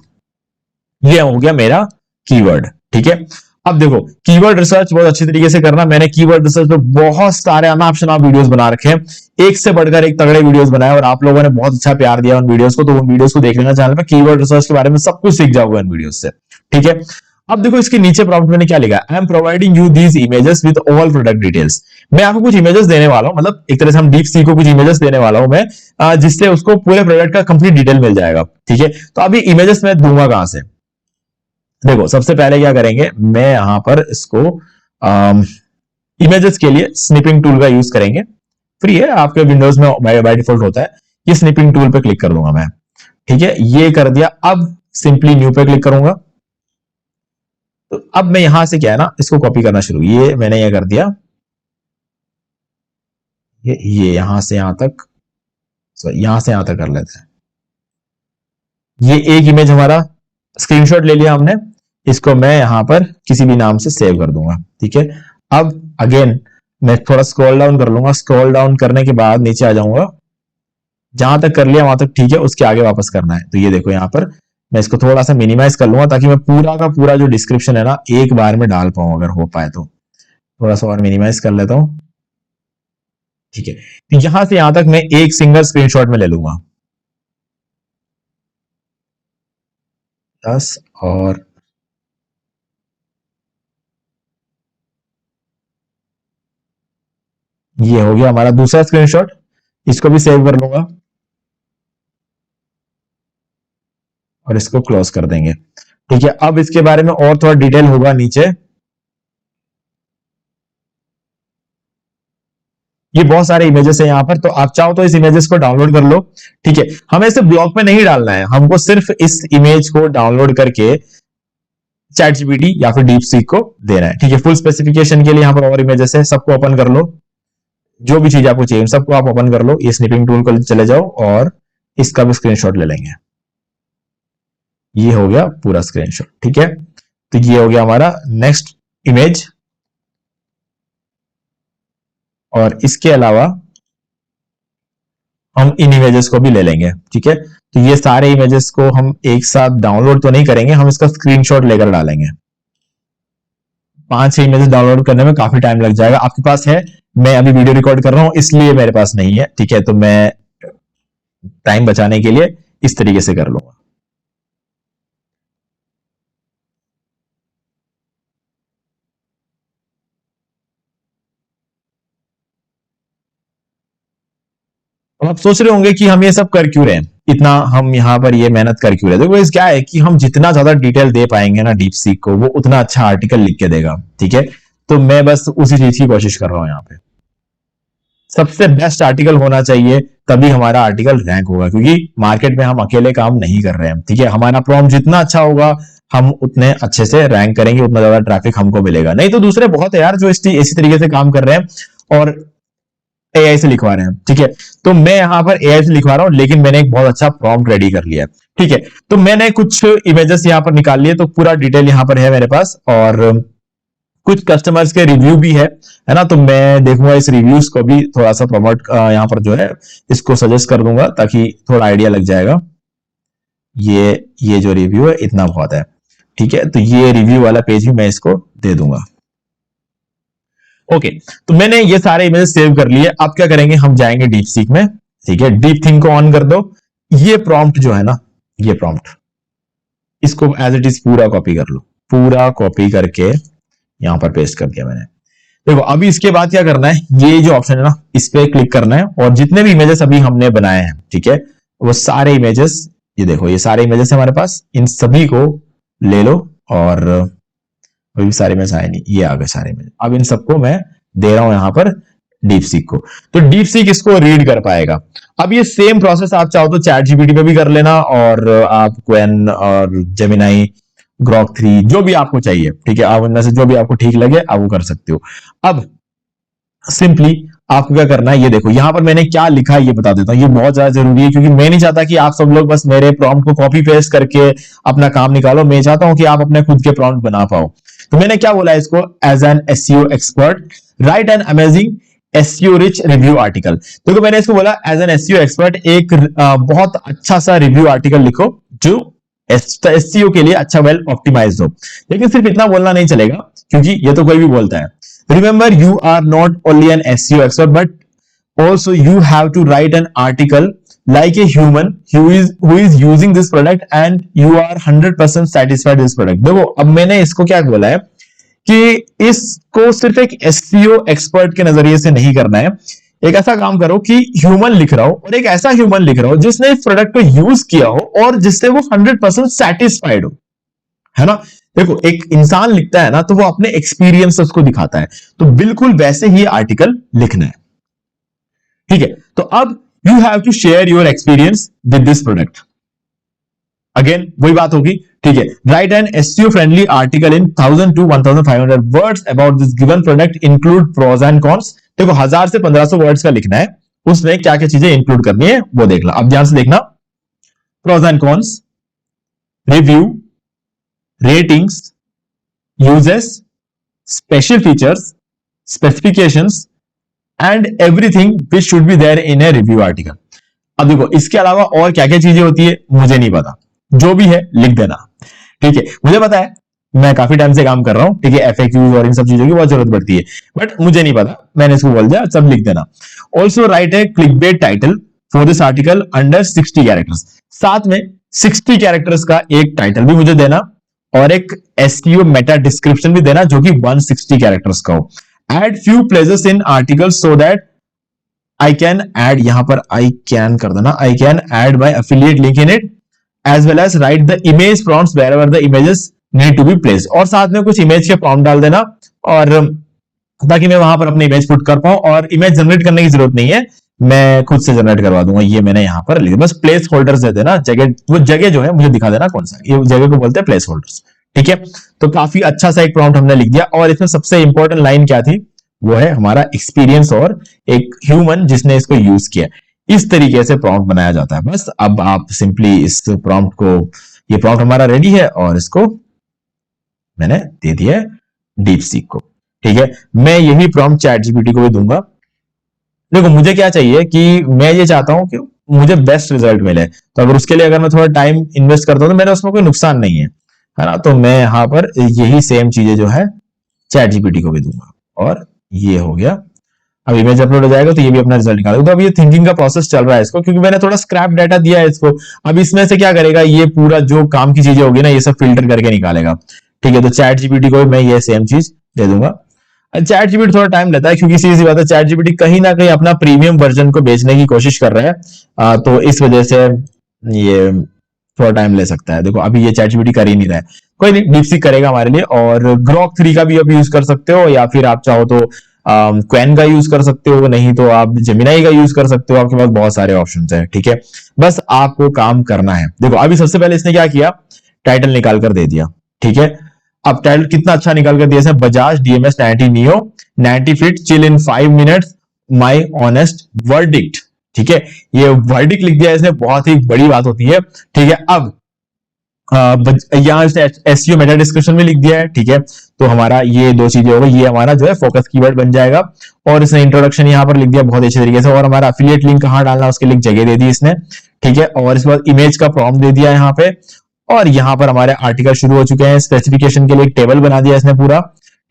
ये हो गया मेरा कीवर्ड, ठीक है। अब देखो कीवर्ड रिसर्च बहुत अच्छी तरीके से करना। मैंने कीवर्ड रिसर्च पे बहुत सारे अनऑप्शन ऑफ वीडियोस बना रखे हैं, एक से बढ़कर एक तगड़े वीडियोस बनाए और आप लोगों ने बहुत अच्छा प्यार दिया उन वीडियोस को। तो उन वीडियोस को देख लेना चैनल पे, कीवर्ड रिसर्च के बारे में सब कुछ सीख जाओगे इन वीडियोस से, ठीक है। अब देखो इसके नीचे प्रॉम्प्ट मैंने क्या लिखा, I am providing you these images with all product details. मैं आपको कुछ इमेजेस देने वाला हूं, मतलब एक तरह से हम डीप सी को कुछ इमेजेस देने वाला हूं मैं, जिससे उसको पूरे प्रोडक्ट का कंप्लीट डिटेल मिल जाएगा, ठीक है। तो अभी इमेजेस मैं दूंगा कहां से, देखो सबसे पहले क्या करेंगे, मैं यहां पर इसको इमेजेस के लिए स्निपिंग टूल का यूज करेंगे। फ्री है, आपके विंडोज में बाय डिफॉल्ट होता है। ये स्निपिंग टूल पे क्लिक कर दूंगा मैं, ठीक है। ये कर दिया। अब सिंपली न्यू पे क्लिक करूंगा। तो अब मैं यहां से क्या है ना, इसको कॉपी करना शुरू, ये मैंने ये कर दिया, ये यहां से यहां तक, यहां से यहां तक कर लेते हैं। ये एक इमेज हमारा स्क्रीनशॉट ले लिया हमने, इसको मैं यहां पर किसी भी नाम से सेव कर दूंगा, ठीक है। अब अगेन मैं थोड़ा स्क्रॉल डाउन कर लूंगा। स्क्रॉल डाउन करने के बाद नीचे आ जाऊंगा, जहां तक कर लिया वहां तक ठीक है, उसके आगे वापस करना है। तो ये देखो यहां पर मैं इसको थोड़ा सा मिनिमाइज कर लूंगा, ताकि मैं पूरा का पूरा जो डिस्क्रिप्शन है ना एक बार में डाल पाऊं, अगर हो पाए तो। थोड़ा सा और मिनिमाइज कर लेता हूं, ठीक है। तो यहां से यहां तक मैं एक सिंगल स्क्रीनशॉट में ले लूंगा, 10 और ये हो गया हमारा दूसरा स्क्रीनशॉट। इसको भी सेव कर लूंगा और इसको क्लोज कर देंगे, ठीक है। अब इसके बारे में और थोड़ा डिटेल होगा नीचे। ये बहुत सारे इमेजेस है यहाँ पर, तो आप चाहो तो इस इमेजेस को डाउनलोड कर लो, ठीक है। हमें इसे ब्लॉग में नहीं डालना है, हमको सिर्फ इस इमेज को डाउनलोड करके चैट जीपीटी या फिर डीप सीक को देना है, ठीक है। फुल स्पेसिफिकेशन के लिए यहाँ पर और इमेजेस है, सबको ओपन कर लो। जो भी चीज आपको चाहिए सबको आप ओपन कर लो। ये स्निपिंग टूल को चले जाओ और इसका भी स्क्रीनशॉट ले लेंगे। ये हो गया पूरा स्क्रीनशॉट, ठीक है। तो ये हो गया हमारा नेक्स्ट इमेज। और इसके अलावा हम इन इमेजेस को भी ले लेंगे, ठीक है। तो ये सारे इमेजेस को हम एक साथ डाउनलोड तो नहीं करेंगे, हम इसका स्क्रीनशॉट लेकर डालेंगे। 5-6 इमेजेस डाउनलोड करने में काफी टाइम लग जाएगा। आपके पास है, मैं अभी वीडियो रिकॉर्ड कर रहा हूं इसलिए मेरे पास नहीं है, ठीक है। तो मैं टाइम बचाने के लिए इस तरीके से कर लूंगा। अब आप सोच रहे होंगे कि हम ये सब कर क्यों रहे हैं, इतना हम यहाँ पर ये मेहनत कर क्यों रहे हैं। देखो इस क्या है कि हम जितना ज्यादा डिटेल दे पाएंगे ना डीप सीक को, वो उतना अच्छा आर्टिकल लिख के देगा, ठीक है। तो मैं बस उसी चीज की कोशिश कर रहा हूं यहाँ पे। सबसे बेस्ट आर्टिकल होना चाहिए, तभी हमारा आर्टिकल रैंक होगा, क्योंकि मार्केट में हम अकेले काम नहीं कर रहे हैं, ठीक है। हमारा प्रॉम्प्ट जितना अच्छा होगा हम उतने अच्छे से रैंक करेंगे, उतना ज्यादा ट्रैफिक हमको मिलेगा। नहीं तो दूसरे बहुत है यार जो इसी तरीके से काम कर रहे हैं और एआई से लिखवा रहे हैं, ठीक है। तो मैं यहां पर एआई से लिखवा रहा हूं, लेकिन मैंने एक बहुत अच्छा प्रॉम्प्ट रेडी कर लिया है, ठीक है। तो मैंने कुछ इमेजेस यहां पर निकाल लिए, तो पूरा डिटेल यहां पर है मेरे पास, और कुछ कस्टमर्स के रिव्यू भी है ना। तो मैं देखूंगा इस रिव्यूज को भी थोड़ा सा प्रमोट यहां पर जो है इसको सजेस्ट कर दूंगा, ताकि थोड़ा आइडिया लग जाएगा। ये जो रिव्यू है इतना बहुत है, ठीक है। तो ये रिव्यू वाला पेज भी मैं इसको दे दूंगा। ओके, तो मैंने ये सारे इमेजेस सेव कर लिए। अब क्या करेंगे, हम जाएंगे डीप सीक में, ठीक है। डीप थिंक को ऑन कर दो। ये प्रॉम्प्ट जो है ना, ये प्रॉम्प्ट, इसको एज इट इज पूरा कॉपी कर लो। पूरा कॉपी करके यहां पर पेस्ट कर दिया मैंने। देखो अभी इसके बाद क्या करना है, ये जो ऑप्शन है ना इस पे क्लिक करना है, और जितने भी इमेजेस अभी हमने बनाए हैं, ठीक है, वो सारे इमेजेस, ये देखो ये सारे इमेजेस हमारे पास, इन सभी को ले लो और अभी सारे में आए नहीं, ये आ गए सारे में। अब इन सबको मैं दे रहा हूं यहां पर डीप सीक को, तो डीप सीक इसको रीड कर पाएगा। अब ये सेम प्रोसेस आप चाहो तो चैट जीपीटी पे भी कर लेना, और आप क्वेन और जेमिनाई, ग्रॉक 3 जो भी आपको चाहिए, ठीक है, आप उनमें से जो भी आपको ठीक लगे आप वो कर सकते हो। अब सिंपली आपको क्या करना है, ये देखो यहां पर मैंने क्या लिखा है ये बता देता हूं, ये बहुत ज्यादा जरूरी है, क्योंकि मैं नहीं चाहता कि आप सब लोग बस मेरे प्रॉम्प्ट को कॉपी पेस्ट करके अपना काम निकालो, मैं चाहता हूं कि आप अपने खुद के प्रॉम्प्ट बना पाओ। तो मैंने क्या बोला है इसको, as an SEO expert write an amazing SEO rich review article. देखो मैंने इसको बोला एज एन एसईओ एक्सपर्ट एक बहुत अच्छा सा रिव्यू आर्टिकल लिखो जो एसईओ के लिए अच्छा वेल ऑप्टिमाइज्ड हो। लेकिन सिर्फ इतना बोलना नहीं चलेगा, क्योंकि ये तो कोई भी बोलता है। Remember, you are not only an SEO expert, but also you have to write an article like a human who is using this product and you are 100% satisfied with this product. देखो अब मैंने इसको क्या बोला है कि इसको सिर्फ एक SEO एक्सपर्ट के नजरिए से नहीं करना है। एक ऐसा काम करो कि ह्यूमन लिख रहा हो, और एक ऐसा ह्यूमन लिख रहा हो जिसने इस प्रोडक्ट को यूज किया हो और जिससे वो 100% सेटिस्फाइड हो, है ना। देखो एक इंसान लिखता है ना तो वो अपने एक्सपीरियंस को दिखाता है, तो बिल्कुल वैसे ही आर्टिकल लिखना है, ठीक है। तो अब you have to share your experience with this product. Again वही बात होगी, ठीक है। Write an SEO friendly article in 1000 to 1500 words about this given product, include pros and cons. देखो 1000 से 1500 वर्ड्स का लिखना है, उसमें क्या क्या चीजें इंक्लूड करनी है वो देखना। अब ध्यान से देखना, pros and cons, review, ratings, uses, special features, specifications and everything which should be there in a review article। अब देखो इसके अलावा और क्या क्या चीजें होती है मुझे नहीं पता, जो भी है लिख देना, ठीक है। मुझे पता है, मैं काफी टाइम से काम कर रहा हूं, ठीक है, एफएक्यूज और इन सब चीजों की बहुत जरूरत पड़ती है, बट मुझे नहीं पता, मैंने इसको बोल दिया, सब लिख देना। Also right A clickbait title for this article under 60 characters. साथ में 60 कैरेक्टर्स का एक टाइटल भी मुझे देना और एक एसईओ मेटा डिस्क्रिप्शन भी देना जो कि 160 कैरेक्टर्स का हो। Add few places in article so that I can add, यहां पर आई कैन कर देना, I can add my affiliate link in it as well as write the image prompts wherever the images need to be placed. और साथ में कुछ image के prompt डाल देना, और ताकि मैं वहां पर अपने इमेज पुट कर पाऊं। और इमेज जनरेट करने की जरूरत नहीं है, मैं खुद से जनरेट करवा दूंगा, ये मैंने यहां पर लिखा, बस प्लेस होल्डर्स दे देना, जगह वो जगह जो है मुझे दिखा देना कौन सा, ये जगह को बोलते हैं प्लेस होल्डर्स, ठीक है। तो काफी अच्छा सा एक प्रॉम्प्ट हमने लिख दिया, और इसमें सबसे इंपॉर्टेंट लाइन क्या थी, वो है हमारा एक्सपीरियंस और एक ह्यूमन जिसने इसको यूज किया। इस तरीके से प्रॉम्प्ट बनाया जाता है। बस अब आप सिंपली इस प्रॉम्प्ट को, ये प्रॉम्प्ट हमारा रेडी है और इसको मैंने दे दिया डीप सीक को, ठीक है। मैं यही प्रॉम्प्ट चैट जीपीटी को भी दूंगा। देखो मुझे क्या चाहिए कि मैं ये चाहता हूं कि मुझे बेस्ट रिजल्ट मिले, तो अगर उसके लिए अगर मैं थोड़ा टाइम इन्वेस्ट करता हूं तो मेरा उसमें कोई नुकसान नहीं है ना। तो मैं यहां पर यही सेम चीजें जो है चैट जीपीटी को भी दूंगा, और ये हो गया। अब इमेज अपलोड हो जाएगा तो ये भी अपना रिजल्ट निकालेगा। तो अब ये थिंकिंग का प्रोसेस चल रहा है इसको, क्योंकि मैंने थोड़ा स्क्रैप डाटा दिया है इसको। अब इसमें से क्या करेगा, ये पूरा जो काम की चीजें होगी ना ये सब फिल्टर करके निकालेगा, ठीक है। तो चैट जीपीटी को मैं ये सेम चीज दे दूंगा। चैट जीपीटी थोड़ा टाइम लेता है, क्योंकि सीधी सी बात है चैट जीपीटी कहीं ना कहीं अपना प्रीमियम वर्जन को बेचने की कोशिश कर रहा है, तो इस वजह से ये थोड़ा टाइम ले सकता है। देखो अभी ये चैट जीपीटी कर ही नहीं रहा है, कोई नहीं, डीपसीक करेगा हमारे लिए। और ग्रॉक 3 का भी आप यूज कर सकते हो, या फिर आप चाहो तो क्वेन का यूज कर सकते हो, नहीं तो आप जेमिनाई का यूज कर सकते हो, आपके पास बहुत सारे ऑप्शंस हैं, ठीक है। बस आपको काम करना है। देखो अभी सबसे पहले इसने क्या किया, टाइटल निकाल कर दे दिया, ठीक है। अब टाइटल कितना अच्छा निकाल कर दिया इसने, Bajaj DMS 90 neo 90 feet chill in 5 minutes my honest verdict, ठीक है। ये वर्डिक्ट लिख दिया इसने, बहुत ही बड़ी बात होती है, ठीक है। अब यहाँ एसईओ मेटा डिस्क्रिप्शन में लिख दिया है, ठीक है। तो हमारा ये दो चीजें हो गई, ये हमारा जो है फोकस कीवर्ड बन जाएगा। और इसने इंट्रोडक्शन यहाँ पर लिख दिया बहुत अच्छे तरीके से, और हमारा एफिलिएट लिंक कहाँ डालना उसके लिए जगह दे दी इसने, ठीक है। और इसके बाद इमेज का प्रॉम्प्ट दे दिया यहाँ पे, और यहाँ पर हमारे आर्टिकल शुरू हो चुके हैं। स्पेसिफिकेशन के लिए एक टेबल बना दिया इसने पूरा,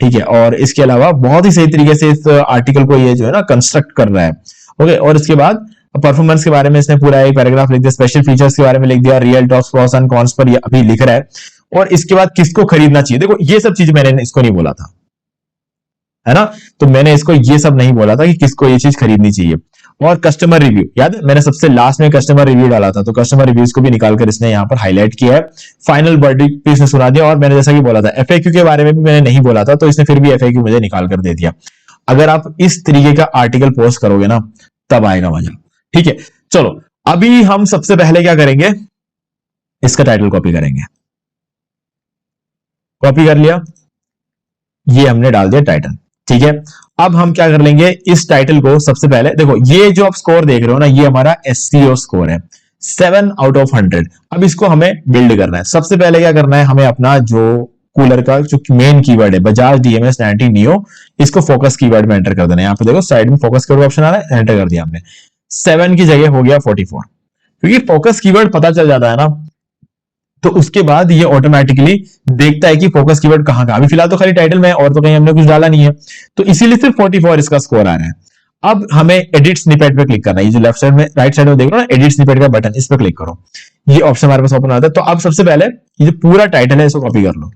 ठीक है। और इसके अलावा बहुत ही सही तरीके से इस आर्टिकल को ये जो है ना कंस्ट्रक्ट कर रहा है, ओके। और इसके बाद परफॉर्मेंस के बारे में इसने पूरा एक पैराग्राफ लिख दिया, स्पेशल फीचर्स के बारे में लिख दिया, real talks pros and cons पर ये अभी लिख रहा है। और इसके बाद किसको खरीदना चाहिए, देखो ये सब चीज मैंने इसको नहीं बोला था, है ना। तो मैंने इसको ये सब नहीं बोला था कि किसको ये चीज खरीदनी चाहिए। और कस्टमर रिव्यू याद है, मैंने सबसे लास्ट में कस्टमर रिव्यू डाला था, तो कस्टमर रिव्यूज को भी निकालकर इसने यहाँ पर हाईलाइट किया है। फाइनल वर्डिक्ट भी इसने सुना दिया। और मैंने जैसा कि बोला था एफएक्यू के बारे में भी मैंने नहीं बोला था, तो इसने फिर भी एफएक्यू मुझे निकाल कर दे दिया। अगर आप इस तरीके का आर्टिकल पोस्ट करोगे ना, तब आएगा मजा। ठीक है, चलो अभी हम सबसे पहले क्या करेंगे, इसका टाइटल कॉपी करेंगे। कॉपी कर लिया, ये हमने डाल दिया टाइटल। ठीक है, अब हम क्या कर लेंगे, इस टाइटल को सबसे पहले देखो, ये जो आप स्कोर देख रहे हो ना, ये हमारा एससीओ स्कोर है 7 आउट ऑफ 100। अब इसको हमें बिल्ड करना है। सबसे पहले क्या करना है, हमें अपना जो कूलर का जो मेन कीवर्ड है बजाज डीएमएस 90 नियो, इसको फोकस कीवर्ड में एंटर कर देना है। यहाँ पे देखो साइड में फोकस कीवर्ड ऑप्शन आ रहा है, एंटर कर दिया हमने। 7 की जगह हो गया 44, क्योंकि फोकस कीवर्ड पता चल जाता है ना, तो उसके बाद ये ऑटोमेटिकली देखता है कि फोकस कीवर्ड कहां का। अभी फिलहाल तो खाली टाइटल में, और तो कहीं हमने कुछ डाला नहीं है, तो इसीलिए सिर्फ 44 इसका स्कोर आ रहा है। अब हमें एडिट स्निपेट पे क्लिक करना है। ये जो लेफ्ट साइड में राइट साइड में देख रहे हो ना, एडिट स्निपेट का बटन, इस पर क्लिक करो। ये ऑप्शन हमारे पास ओपन आता है। तो अब सबसे पहले ये जो पूरा टाइटल है इसको कॉपी कर लो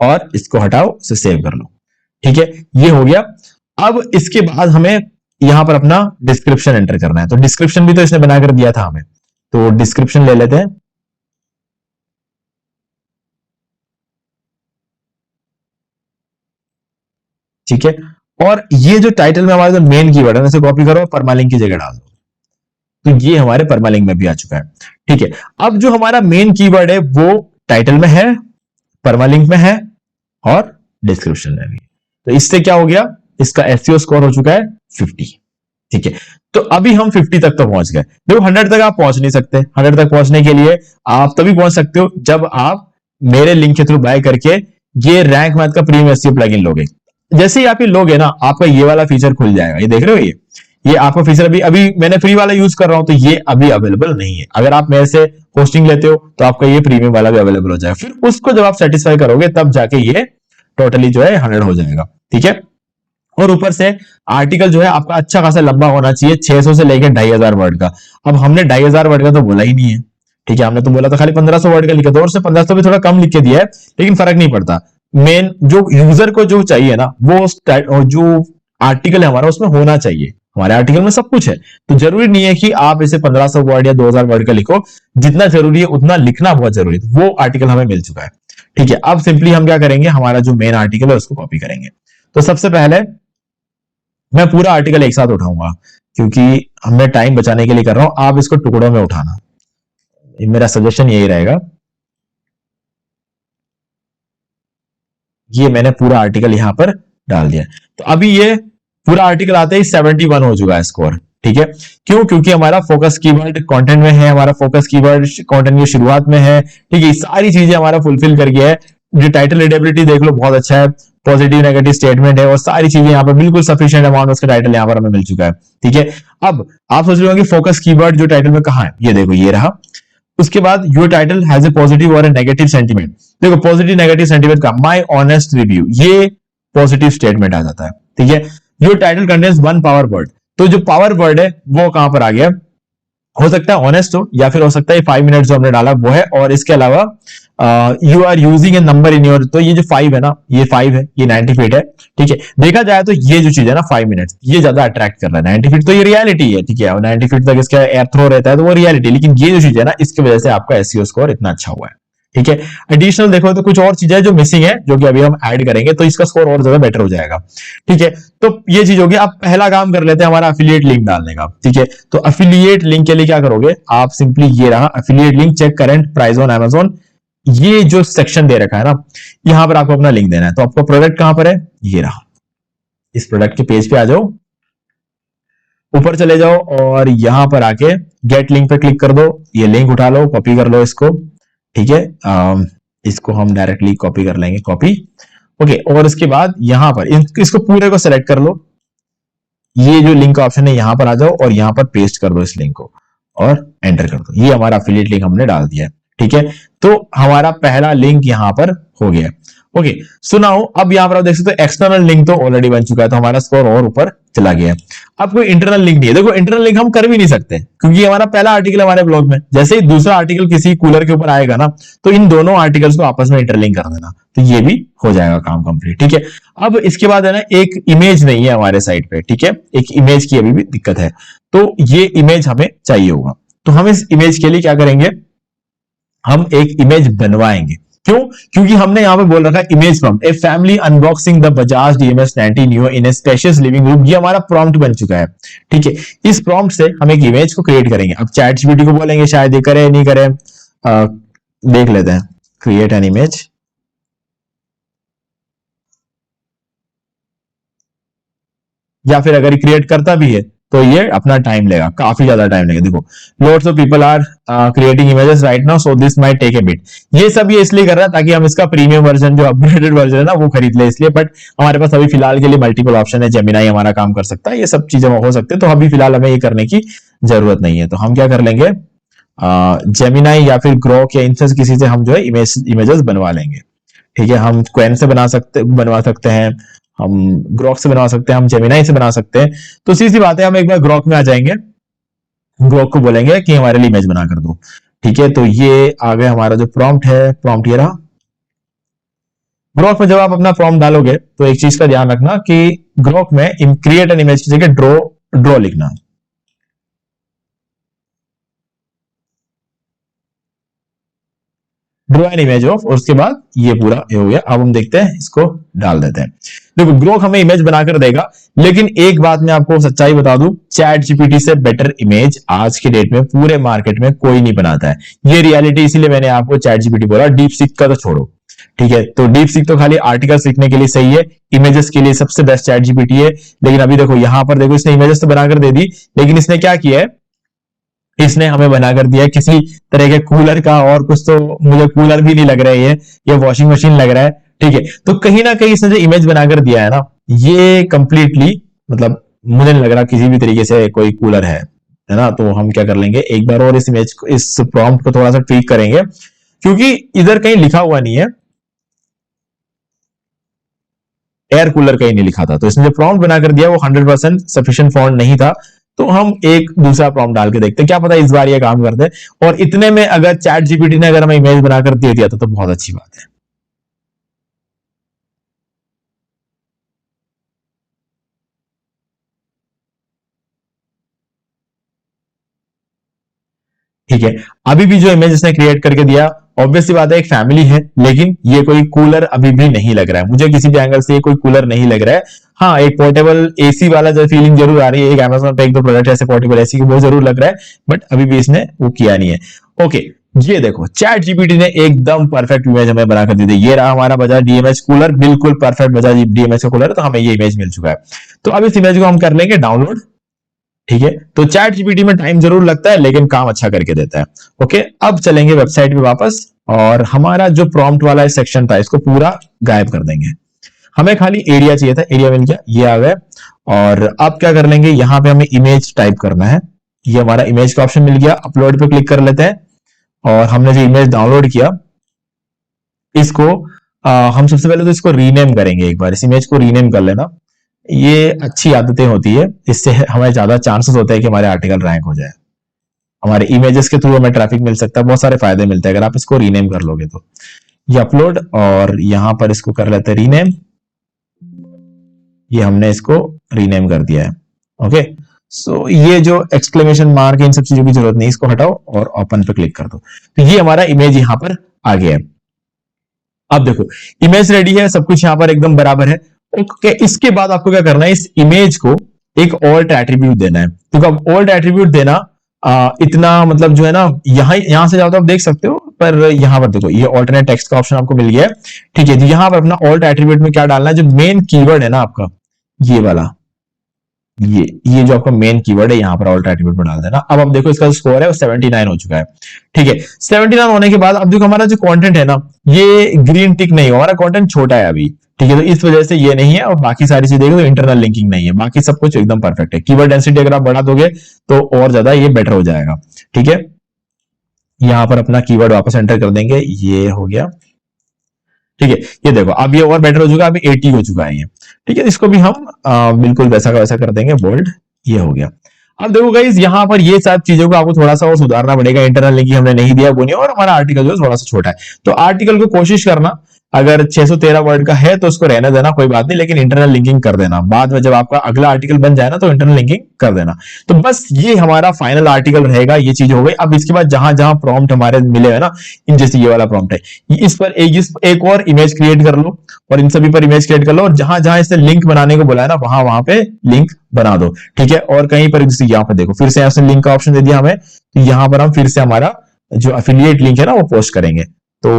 और इसको हटाओ, इसे सेव कर लो। ठीक है, ये हो गया। अब इसके बाद हमें यहां पर अपना डिस्क्रिप्शन एंटर करना है। तो डिस्क्रिप्शन भी तो इसने बनाकर दिया था हमें, तो डिस्क्रिप्शन ले लेते हैं। ठीक है, और ये जो टाइटल में हमारा जो मेन कीवर्ड है, इसे कॉपी करो, परमालिंक की जगह डाल दो। तो ये हमारे परमालिंक में भी आ चुका है। ठीक है, अब जो हमारा मेन कीवर्ड है वो टाइटल में है, परमालिंक में है और डिस्क्रिप्शन में भी। तो इससे क्या हो गया, इसका एसईओ स्कोर हो चुका है 50। ठीक है, तो अभी हम 50 तक तो पहुंच गए। देखो 100 तक आप पहुंच नहीं सकते। 100 तक पहुंचने के लिए आप तभी पहुंच सकते हो जब आप मेरे लिंक के थ्रू बाय करके ये रैंक मैथ का प्रीमियम एसईओ प्लगइन लोगे। जैसे ही आप ये लोगे ना, आपका ये वाला फीचर खुल जाएगा। ये देख रहे हो, ये आपका फीचर अभी मैंने फ्री वाला यूज कर रहा हूं, तो ये अभी अवेलेबल नहीं है। अगर आप मेरे से होस्टिंग लेते हो तो आपका ये प्रीमियम वाला भी अवेलेबल हो जाएगा। फिर उसको जब आप सेटिस्फाई करोगे तब जाके ये टोटली जो है 100 हो जाएगा। ठीक है, और ऊपर से आर्टिकल जो है आपका अच्छा खासा लंबा होना चाहिए, 600 से लेकर 2500 वर्ड का। अब हमने 2500 वर्ड का तो बोला ही नहीं है। ठीक है, हमने तो बोला था खाली 1500 वर्ड का लिखा था, और से 1500 भी थोड़ा कम लिख के दिया है, लेकिन फर्क नहीं पड़ता। मेन जो यूजर को जो चाहिए ना, वो जो आर्टिकल है हमारा उसमें होना चाहिए। हमारे आर्टिकल में सब कुछ है, तो जरूरी नहीं है कि आप इसे 1500 वर्ड या 2000 वर्ड का लिखो। जितना जरूरी है उतना लिखना बहुत जरूरी है। वो आर्टिकल हमें मिल चुका है। ठीक है, अब सिंपली हम क्या करेंगे, हमारा जो मेन आर्टिकल है उसको कॉपी करेंगे। तो सबसे पहले मैं पूरा आर्टिकल एक साथ उठाऊंगा, क्योंकि मैं टाइम बचाने के लिए कर रहा हूं। आप इसको टुकड़ों में उठाना, मेरा सजेशन यही रहेगा। ये मैंने पूरा आर्टिकल यहां पर डाल दिया। तो अभी ये पूरा आर्टिकल आते ही 71 हो चुका है स्कोर। ठीक है, क्यों, क्योंकि हमारा फोकस कीवर्ड कंटेंट में है, हमारा फोकस कीवर्ड कंटेंट की शुरुआत में है। ठीक है, सारी चीजें हमारा फुलफिल कर गया है। जो टाइटल रीडेबिलिटी देख लो, बहुत अच्छा है। पॉजिटिव नेगेटिव स्टेटमेंट है और सारी चीजें यहाँ पर बिल्कुल सफिशिएंट अमाउंट उसका टाइटल यहाँ पर हमें मिल चुका है। ठीक है, अब आप सोच रहे हो कि फोकस कीवर्ड जो टाइटल में कहां है, ये देखो ये रहा। उसके बाद your title has a positive और ए नेगेटिव सेंटीमेंट। देखो पॉजिटिव नेगेटिव सेंटीमेंट का माय ऑनेस्ट रिव्यू, ये पॉजिटिव स्टेटमेंट आ जाता है। ठीक है, your title contains 1 power word. तो जो पावर वर्ड है वो कहां पर आ गया, हो सकता है ऑनेस्ट हो, या फिर हो सकता है 5 मिनट जो हमने डाला वो है। और इसके अलावा you are using a number in your, तो ये जो 5 है ना, ये 5 है, ये 90 फीट है। ठीक है, देखा जाए तो ये जो चीज है ना 5 मिनट, ये ज्यादा अट्रैक्ट कर रहा है। 90 फीट तो ये रियलिटी है। ठीक है, 90 फीट तक इसका एयर थ्रो रहता है, तो वो रियलिटी। लेकिन ये जो चीज है ना, इसकी वजह से आपका एसईओ स्कोर इतना अच्छा हुआ है। ठीक है, एडिशनल देखो तो कुछ और चीजें जो मिसिंग है, जो कि अभी हम ऐड करेंगे, तो इसका स्कोर और ज्यादा बेटर हो जाएगा। ठीक है, तो ये चीज होगी। आप पहला काम कर लेते हैं हमारा एफिलिएट लिंक डालने का। ठीक है, तो एफिलिएट लिंक के लिए क्या करोगे आप, सिंपली ये रहा affiliate link, check current price on Amazon। ये जो सेक्शन दे रखा है ना, यहां पर आपको अपना लिंक देना है। तो आपका प्रोडक्ट कहां पर है, ये रहा। इस प्रोडक्ट के पेज पे आ जाओ, ऊपर चले जाओ और यहां पर आके गेट लिंक पे क्लिक कर दो। ये लिंक उठा लो, कॉपी कर लो इसको। ठीक है, इसको हम डायरेक्टली कॉपी कर लेंगे, कॉपी। ओके, और इसके बाद यहां पर इसको पूरे को सेलेक्ट कर लो। ये जो लिंक का ऑप्शन है यहां पर आ जाओ और यहां पर पेस्ट कर दो इस लिंक को और एंटर कर दो। ये हमारा एफिलिएट लिंक हमने डाल दिया है। ठीक है, तो हमारा पहला लिंक यहां पर हो गया। ओके, सुनाओ अब यहां पर आप देख सकते हो एक्सटर्नल लिंक तो ऑलरेडी बन चुका है, तो हमारा स्कोर और ऊपर चला गया है। अब कोई इंटरनल लिंक नहीं है, देखो इंटरनल लिंक हम कर भी नहीं सकते क्योंकि हमारा पहला आर्टिकल हमारे ब्लॉग में, जैसे ही दूसरा आर्टिकल किसी कूलर के ऊपर आएगा ना, तो इन दोनों आर्टिकल्स को आपस में इंटरलिंक कर देना, तो ये भी हो जाएगा काम कंप्लीट। ठीक है, अब इसके बाद है ना, एक इमेज नहीं है हमारे साइट पे, ठीक है, एक इमेज की अभी भी दिक्कत है, तो ये इमेज हमें चाहिए होगा। तो हम इस इमेज के लिए क्या करेंगे, हम एक इमेज बनवाएंगे। क्यों? क्योंकि हमने यहां पे बोल रखा है image prompt, a family unboxing the Bajaj DMs 90 new in A spacious living room, ये हमारा प्रॉम्प्ट बन चुका है। ठीक है, इस प्रॉम्प्ट से हम एक इमेज को क्रिएट करेंगे। अब चैट जीपीटी को बोलेंगे, शायद ये करे नहीं करे, देख लेते हैं। क्रिएट एन इमेज, या फिर अगर क्रिएट करता भी है तो ये अपना टाइम लेगा, काफी ज्यादा टाइम लेगा। देखो, lots of people are creating images right now, so this might take a bit. ये सब ये इसलिए कर रहा है ताकि हम इसका प्रीमियम वर्जन, जो अपग्रेडेड वर्जन है ना, वो खरीद ले, इसलिए। बट हमारे पास अभी फिलहाल के लिए मल्टीपल ऑप्शन है, जेमिनाई हमारा काम कर सकता है, ये सब चीजें हो सकते हैं, तो अभी फिलहाल हमें ये करने की जरूरत नहीं है। तो हम क्या कर लेंगे, जेमिनाई या फिर ग्रोक या इनसे किसी से हम जो है इमेजेस बनवा लेंगे। ठीक है, हम क्वेन से बनवा सकते हैं, हम ग्रोक से बनवा सकते हैं, हम जेमिनाई से बना सकते हैं। तो सीधी बात है, हम एक बार ग्रोक में आ जाएंगे, ग्रोक को बोलेंगे कि हमारे लिए इमेज बना कर दो। ठीक है, तो ये आ गया हमारा जो प्रॉम्प्ट है, प्रॉम्प्ट ये रहा। ग्रोक में जब आप अपना प्रॉम्प्ट डालोगे तो एक चीज का ध्यान रखना कि ग्रोक में क्रिएट एन इमेज की जगह ड्रॉ लिखना। ड्रॉ एन इमेज ऑफ, और उसके बाद ये पूरा ये हो गया। अब हम देखते हैं, इसको डाल देते हैं। देखो, ग्रोक हमें इमेज बनाकर देगा, लेकिन एक बात मैं आपको सच्चाई बता दूं, चैट जीपीटी से बेटर इमेज आज के डेट में पूरे मार्केट में कोई नहीं बनाता है। ये रियलिटी, इसीलिए मैंने आपको चैट जीपीटी बोला। डीप सीक का तो छोड़ो, ठीक है, तो डीप सीक तो खाली आर्टिकल्स लिखने के लिए सही है, इमेजेस के लिए सबसे बेस्ट चैट जीपीटी है। लेकिन अभी देखो, यहां पर देखो, इसने इमेजेस तो बनाकर दे दी, लेकिन इसने क्या किया है, इसने हमें बना कर दिया किसी तरह के कूलर का, और कुछ तो मुझे कूलर भी नहीं लग रहा है, ये वॉशिंग मशीन लग रहा है। ठीक है, तो कहीं ना कहीं इसने जो इमेज बनाकर दिया है ना, ये कंप्लीटली, मतलब मुझे नहीं लग रहा किसी भी तरीके से कोई कूलर है ना। तो हम क्या कर लेंगे, एक बार और इस इमेज को, इस प्रॉम्प्ट को थोड़ा सा ट्वीक करेंगे, क्योंकि इधर कहीं लिखा हुआ नहीं है, एयर कूलर कहीं नहीं लिखा था, तो इसने जो प्रॉम्प्ट बनाकर दिया वो 100% सफिशिएंट फॉन्ट नहीं था। तो हम एक दूसरा प्रॉम्प्ट डाल के देखते हैं, क्या पता इस बार ये काम कर दे। और इतने में अगर चैट जीपीटी ने अगर हमें इमेज बनाकर दे दिया तो बहुत अच्छी बात है। ठीक है, अभी भी जो इमेज इसने क्रिएट करके दिया, ऑब्वियसली बात है एक फैमिली है, लेकिन ये कोई कूलर अभी भी नहीं लग रहा है मुझे, किसी भी एंगल से ये कोई कूलर नहीं लग रहा है। हाँ, एक पोर्टेबल एसी वाला जो फीलिंग जरूर आ रही है, एक अमेज़न पे एक दो प्रोडक्ट ऐसे पोर्टेबल एसी की वो जरूर लग रहा है, बट अभी भी इसने वो किया नहीं है। ओके, ये देखो, चैट जीपीटी ने एकदम परफेक्ट इमेज हमें बनाकर दी थी। ये रहा हमारा बजाज डीएमएच कूलर, बिल्कुल परफेक्ट बजाज डीएमएच का कूलर है, तो हमें ये इमेज मिल चुका है। तो अब इस इमेज को हम कर लेंगे डाउनलोड। ठीक है, तो चैट जीपीटी में टाइम जरूर लगता है, लेकिन काम अच्छा करके देता है। ओके, अब चलेंगे वेबसाइट पे वापस, और हमारा जो प्रॉम्प्ट वाला सेक्शन था, इसको पूरा गायब कर देंगे। हमें खाली एरिया चाहिए था, एरिया मिल गया, ये आ गया। और अब क्या कर लेंगे, यहां पे हमें इमेज टाइप करना है, ये हमारा इमेज का ऑप्शन मिल गया। अपलोड पे क्लिक कर लेते हैं, और हमने जो इमेज डाउनलोड किया, इसको हम सबसे पहले तो इसको रीनेम करेंगे। एक बार इस इमेज को रीनेम कर लेना, ये अच्छी आदतें होती है, इससे हमें ज्यादा चांसेस होते हैं कि हमारे आर्टिकल रैंक हो जाए, हमारे इमेजेस के थ्रू हमें ट्रैफिक मिल सकता है, बहुत सारे फायदे मिलते हैं अगर आप इसको रीनेम कर लोगे तो। ये अपलोड, और यहां पर इसको कर लेते हैं रीनेम। ये हमने इसको रीनेम कर दिया है। ओके, सो ये जो एक्सक्लेमेशन मार्क, इन सब चीजों की जरूरत नहीं, इसको हटाओ और ओपन पे क्लिक कर दो। तो ये हमारा इमेज यहां पर आ गया है। अब देखो, इमेज रेडी है, सब कुछ यहां पर एकदम बराबर है। ओके, इसके बाद आपको क्या करना है, इस इमेज को एक ऑल्ट एट्रीब्यूट देना है। क्योंकि अब ऑल्ट एट्रीब्यूट देना इतना, मतलब जो है ना, यहां से जाओ तो आप देख सकते हो, पर यहां पर देखो, ये ऑल्टरनेट टेक्स्ट का ऑप्शन आपको मिल गया है। ठीक है, तो यहां पर अपना ऑल्ट एट्रीब्यूट में क्या डालना है, जो मेन कीवर्ड है ना आपका, ये वाला, ये जो आपका मेन कीवर्ड है, यहां पर ऑल्ट एट्रीब्यूट में डाल देना। अब आप देखो, इसका स्कोर है वो 79 हो चुका है। ठीक है, 79 होने के बाद अब देखो, हमारा जो कंटेंट है ना, ये ग्रीन टिक नहीं हो, हमारा कंटेंट छोटा है अभी। ठीक है, तो इस वजह से ये नहीं है, और बाकी सारी चीजें देखो तो इंटरनल लिंकिंग नहीं है, बाकी सब कुछ एकदम परफेक्ट है। कीवर्ड डेंसिटी अगर आप बढ़ा दोगे तो और ज्यादा ये बेटर हो जाएगा। ठीक है, यहां पर अपना कीवर्ड वापस एंटर कर देंगे, ये हो गया। ठीक है, ये देखो अब ये और बेटर हो चुका है, अभी 80 हो चुका है ये। ठीक है, इसको भी हम बिल्कुल वैसा का वैसा कर देंगे, बोल्ड, ये हो गया। अब देखो गाइस, यहाँ पर ये सब चीजों को आपको थोड़ा सा और सुधारना पड़ेगा। इंटरनल लिंकिंग हमने नहीं दिया, वो नहीं, और हमारा आर्टिकल जो है थोड़ा सा छोटा है, तो आर्टिकल को कोशिश करना, अगर 613 वर्ड का है तो उसको रहने देना, कोई बात नहीं, लेकिन इंटरनल लिंकिंग कर देना। बाद में जब आपका अगला आर्टिकल बन जाए ना, तो इंटरनल लिंकिंग कर देना। तो बस ये हमारा फाइनल आर्टिकल रहेगा, ये चीज हो गई। अब इसके बाद जहां जहां प्रॉम्प्ट हमारे मिले है ना, इन जैसे ये वाला प्रॉम्प्ट है, इस पर एक और इमेज क्रिएट कर लो, और इन सभी पर इमेज क्रिएट कर लो, और जहां जहां इससे लिंक बनाने को बोला है ना, वहां वहां पे लिंक बना दो। ठीक है, और कहीं पर जैसे यहाँ पे देखो, फिर से यहाँ से लिंक का ऑप्शन दे दिया हमें, तो यहाँ पर हम फिर से हमारा जो एफिलिएट लिंक है ना, वो पोस्ट करेंगे। तो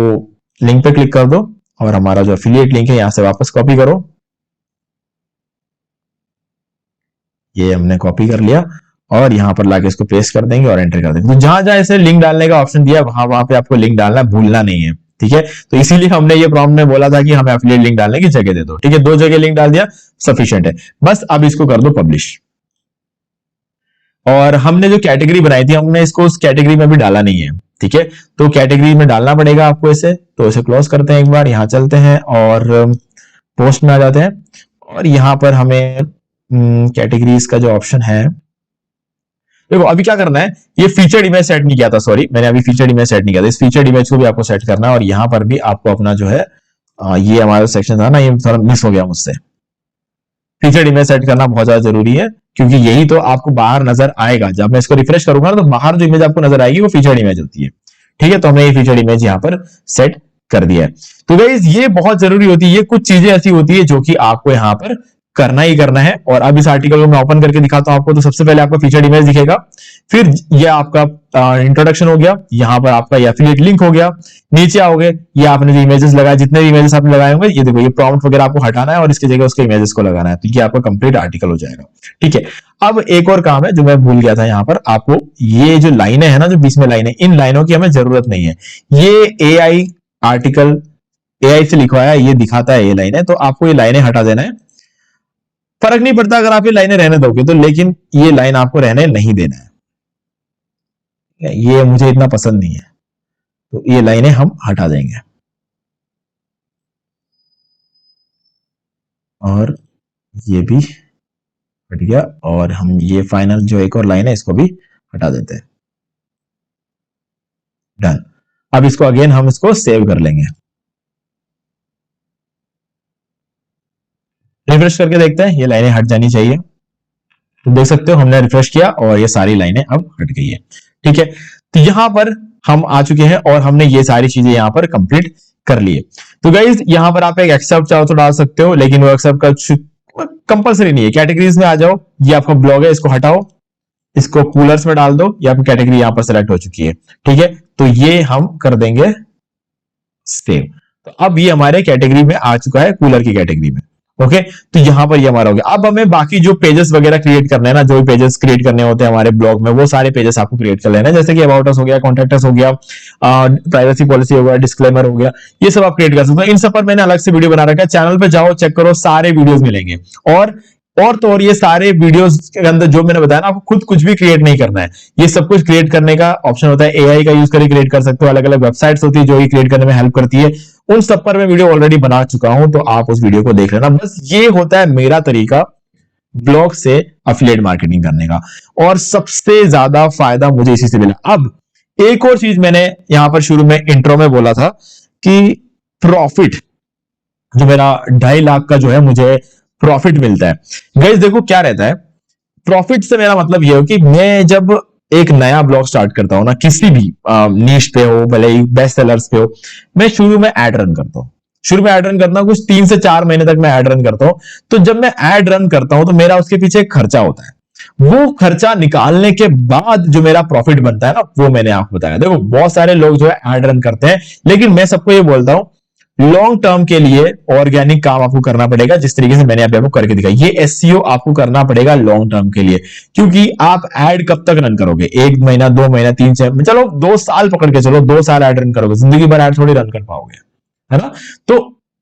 लिंक पे क्लिक कर दो, और हमारा जो एफिलिएट लिंक है यहां से वापस कॉपी करो, ये हमने कॉपी कर लिया, और यहां पर लाके इसको पेस्ट कर देंगे और एंटर कर देंगे। तो जहां जहां इसे लिंक डालने का ऑप्शन दिया, वहां वहां पे आपको लिंक डालना, भूलना नहीं है। ठीक है, तो इसीलिए हमने ये प्रॉम्प्ट में बोला था कि हमें एफिलिएट लिंक डालने की जगह दे दो। ठीक है, 2 जगह लिंक डाल दिया, सफिशिएंट है। बस अब इसको कर दो पब्लिश। और हमने जो कैटेगरी बनाई थी, हमने इसको उस कैटेगरी में भी डाला नहीं है। ठीक है, तो कैटेगरी में डालना पड़ेगा आपको इसे। तो इसे क्लोज करते हैं, एक बार यहां चलते हैं और पोस्ट में आ जाते हैं, और यहां पर हमें कैटेगरीज का जो ऑप्शन है, देखो अभी क्या करना है, ये फीचर्ड इमेज सेट नहीं किया था, सॉरी मैंने अभी फीचर्ड इमेज सेट नहीं किया था, इस फीचर्ड इमेज को भी आपको सेट करना है। और यहां पर भी आपको अपना जो है ये हमारा सेक्शन था ना, ये थोड़ा मिस हो गया मुझसे। फीचर्ड इमेज सेट करना बहुत ज्यादा जरूरी है, क्योंकि यही तो आपको बाहर नजर आएगा। जब मैं इसको रिफ्रेश करूंगा ना, तो बाहर जो इमेज आपको नजर आएगी वो फीचर्ड इमेज होती है। ठीक है, तो हमने ये फीचर्ड इमेज यहाँ पर सेट कर दिया है। तो गाइस ये बहुत जरूरी होती है, ये कुछ चीजें ऐसी होती है जो कि आपको यहाँ पर करना ही करना है। और अब इस आर्टिकल को मैं ओपन करके दिखाता हूं आपको। तो सबसे पहले आपका फीचर्ड इमेज दिखेगा, फिर ये आपका इंट्रोडक्शन हो गया, यहाँ पर आपका एफिलिएट लिंक हो गया, नीचे आओगे, ये आपने जो इमेजेस लगाए, जितने भी इमेजेस आपने लगाए होंगे, ये देखो ये प्रॉम्प्ट वगैरह आपको हटाना है और इसकी जगह उसके इमेजेस को लगाना है, तो ये आपका कंप्लीट आर्टिकल हो जाएगा। ठीक है, अब एक और काम है जो मैं भूल गया था, यहाँ पर आपको ये जो लाइनें है ना, जो बीच में लाइनें, इन लाइनों की हमें जरूरत नहीं है। ये एआई आर्टिकल एआई से लिखवाया है, ये दिखाता है ये लाइनें, तो आपको ये लाइनें हटा देना है। फर्क नहीं पड़ता अगर आप ये लाइनें रहने दोगे तो, लेकिन ये लाइन आपको रहने नहीं देना है, ये मुझे इतना पसंद नहीं है, तो ये लाइनें हम हटा देंगे। और ये भी हट गया, और हम ये फाइनल जो एक और लाइन है इसको भी हटा देते हैं। डन। अब इसको अगेन हम इसको सेव कर लेंगे, रिफ्रेश करके देखते हैं, ये लाइनें हट जानी चाहिए। तो देख सकते हो हमने रिफ्रेश किया और ये सारी लाइनें अब हट गई है। ठीक है, तो यहां पर हम आ चुके हैं और हमने ये सारी चीजें यहां पर कंप्लीट कर लिए। तो गाइज यहां पर आप एक एक्सेप्ट चाहो तो डाल सकते हो, लेकिन वो एक्सेप्ट का कंपलसरी नहीं है। कैटेगरीज में आ जाओ, ये आपका ब्लॉग है, इसको हटाओ, इसको कूलर्स में डाल दो, ये आपकी कैटेगरी यहां पर सेलेक्ट हो चुकी है। ठीक है, तो ये हम कर देंगे सेव। तो अब ये हमारे कैटेगरी में आ चुका है, कूलर की कैटेगरी में। ओके, तो यहां पर ये हमारा हो गया। अब हमें बाकी जो पेजेस वगैरह क्रिएट करने हैं ना, जो भी पेजेस क्रिएट करने होते हैं हमारे ब्लॉग में, वो सारे पेजेस आपको क्रिएट कर लेना है। जैसे कि अबाउट अस हो गया, कॉन्टैक्ट अस हो गया, प्राइवेसी पॉलिसी हो गया, डिस्क्लेमर हो गया, ये सब आप क्रिएट कर सकते हो। इन सब पर मैंने अलग से वीडियो बना रखा है, चैनल पे जाओ चेक करो, सारे वीडियोस मिलेंगे। और ये सारे वीडियोस के अंदर जो मैंने बताया ना, आपको खुद कुछ भी क्रिएट नहीं करना है, ये सब कुछ क्रिएट करने का ऑप्शन होता है। एआई का यूज करके क्रिएट कर सकते हो, अलग अलग वेबसाइट्स होती है जो ये क्रिएट करने में हेल्प करती है, उन सब पर मैं वीडियो ऑलरेडी बना चुका हूं, तो आप उस वीडियो को देख लेना। बस ये होता है मेरा तरीका ब्लॉग से एफिलिएट मार्केटिंग करने का, और सबसे ज्यादा फायदा मुझे इसी से मिला। अब एक और चीज मैंने यहां पर शुरू में इंट्रो में बोला था कि प्रॉफिट, जो मेरा 2.5 लाख का जो है मुझे प्रॉफिट मिलता है। गाइस देखो क्या रहता है, प्रॉफिट से मेरा मतलब ये हो कि मैं जब एक नया ब्लॉग स्टार्ट करता हूं ना, किसी भी नीश पे हो, भले ही बेस्ट सेलर्स पे हो, मैं शुरू में एड रन करता हूं। शुरू में एड रन करता हूं, कुछ 3 से 4 महीने तक मैं एड रन करता हूं। तो जब मैं एड रन करता हूं तो मेरा उसके पीछे एक खर्चा होता है, वो खर्चा निकालने के बाद जो मेरा प्रॉफिट बनता है ना, वो मैंने आपको बताया। देखो बहुत सारे लोग जो है एड रन करते हैं, लेकिन मैं सबको ये बोलता हूं लॉन्ग टर्म के लिए ऑर्गेनिक काम आपको करना पड़ेगा, जिस तरीके से मैंने अभी आपको करके दिखाया। ये एसईओ आपको करना पड़ेगा लॉन्ग टर्म के लिए, क्योंकि आप एड कब तक रन करोगे? 1 महीना, 2 महीना, 3 6, चलो 2 साल पकड़ के चलो, 2 साल एड रन करोगे, जिंदगी भर एड थोड़ी रन कर पाओगे, है ना? तो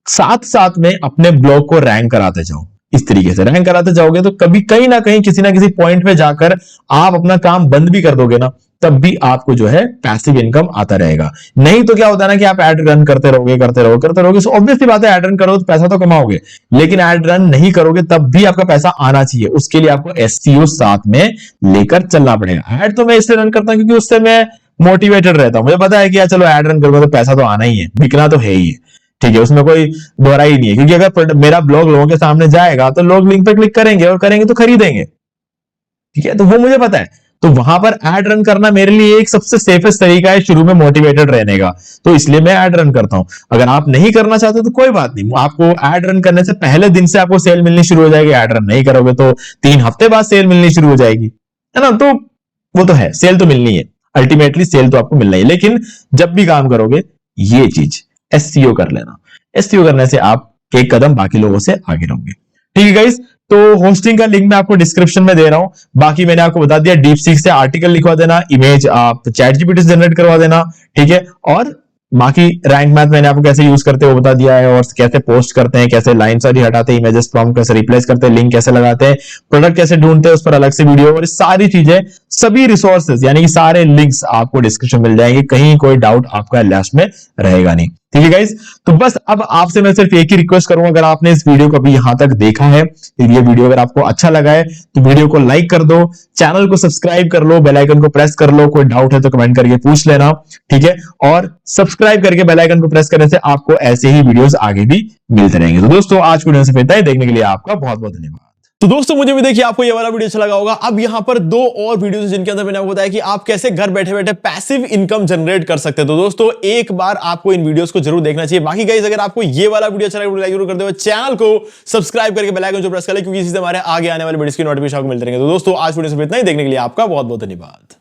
साथ साथ में अपने ब्लॉग को रैंक कराते जाओ। इस तरीके से रैंक कराते जाओगे तो कभी कहीं ना कहीं किसी ना किसी पॉइंट पे जाकर आप अपना काम बंद भी कर दोगे ना, तब भी आपको जो है पैसिव इनकम आता रहेगा। नहीं तो क्या होता है ना कि आप एड रन करते रहोगे, सो ऑब्वियसली बात है, एड रन करोगे तो पैसा तो कमाओगे, लेकिन एड रन नहीं करोगे तब भी आपका पैसा आना चाहिए। उसके लिए आपको एसईओ साथ में लेकर चलना पड़ेगा। एड तो मैं इसलिए रन करता हूं क्योंकि उससे मैं मोटिवेटेड रहता हूं, मुझे पता है कि यार चलो एड रन करूंगा तो पैसा तो आना ही है, बिकना तो है ही है, ठीक है, उसमें कोई दोहरा ही नहीं है। क्योंकि अगर मेरा ब्लॉग लोगों के सामने जाएगा तो लोग लिंक पे क्लिक करेंगे और करेंगे तो खरीदेंगे, ठीक है, तो वो मुझे पता है। तो वहां पर एड रन करना मेरे लिए एक सबसे सेफेस्ट तरीका है शुरू में मोटिवेटेड रहने का, तो इसलिए मैं एड रन करता हूं। अगर आप नहीं करना चाहते तो कोई बात नहीं, आपको एड रन करने से पहले दिन से आपको सेल मिलनी शुरू हो जाएगी। एड रन नहीं करोगे तो 3 हफ्ते बाद सेल मिलनी शुरू हो जाएगी, है ना। तो वो तो है, सेल तो मिलनी है, अल्टीमेटली सेल तो आपको मिलना ही है। लेकिन जब भी काम करोगे ये चीज एसईओ कर लेना। एसईओ करने से आप एक कदम बाकी लोगों से आगे रहोगे, ठीक है गाइस। तो होस्टिंग का लिंक मैं आपको डिस्क्रिप्शन में दे रहा हूं। बाकी मैंने आपको बता दिया, डीप सीक से आर्टिकल लिखवा देना, इमेज आप चैट जीपीटी से जनरेट करवा देना, ठीक है। और बाकी रैंक मैथ मैंने आपको कैसे यूज करते हैं वो बता दिया है, और कैसे पोस्ट करते हैं, कैसे लाइन सारी हटाते हैं, इमेजेस प्रॉम्प्ट कैसे रिप्लेस करते हैं, लिंक कैसे लगाते हैं, प्रोडक्ट कैसे ढूंढते हैं, उस पर अलग से वीडियो, और सारी चीजें, सभी रिसोर्सेज यानी कि सारे लिंक्स आपको डिस्क्रिप्शन मिल जाएंगे, कहीं कोई डाउट आपका लास्ट में रहेगा नहीं, ठीक है गाइस। तो बस अब आपसे मैं सिर्फ एक ही रिक्वेस्ट करूंगा, अगर आपने इस वीडियो को अभी यहां तक देखा है, ये वीडियो अगर आपको अच्छा लगा है तो वीडियो को लाइक कर दो, चैनल को सब्सक्राइब कर लो, बेल आइकन को प्रेस कर लो, कोई डाउट है तो कमेंट करके पूछ लेना, ठीक है। और सब्सक्राइब करके बेल आइकन को प्रेस करने से आपको ऐसे ही वीडियोस आगे भी मिलते रहेंगे। तो दोस्तों आज की वीडियो से इतना ही, देखने के लिए आपका बहुत बहुत धन्यवाद। तो दोस्तों मुझे भी देखिए आपको ये वाला वीडियो अच्छा लगा होगा। अब यहां पर 2 और वीडियोस हैं जिनके अंदर मैंने आपको बताया कि आप कैसे घर बैठे बैठे पैसिव इनकम जनरेट कर सकते हैं। तो दोस्तों एक बार आपको इन वीडियोस को जरूर देखना चाहिए। बाकी गाइस अगर आपको ये वाला वीडियो अच्छा लगा, लाइक जरूर कर दो, चैनल को सब्सक्राइब करके बेल आइकन जो प्रेस कर ले, क्योंकि इससे हमारे आगे आने वाले वीडियोस की नोटिफिकेशन आपको मिलते रहेंगे। तो दोस्तों आज वीडियो से इतना ही, देखने के लिए आपका बहुत बहुत धन्यवाद।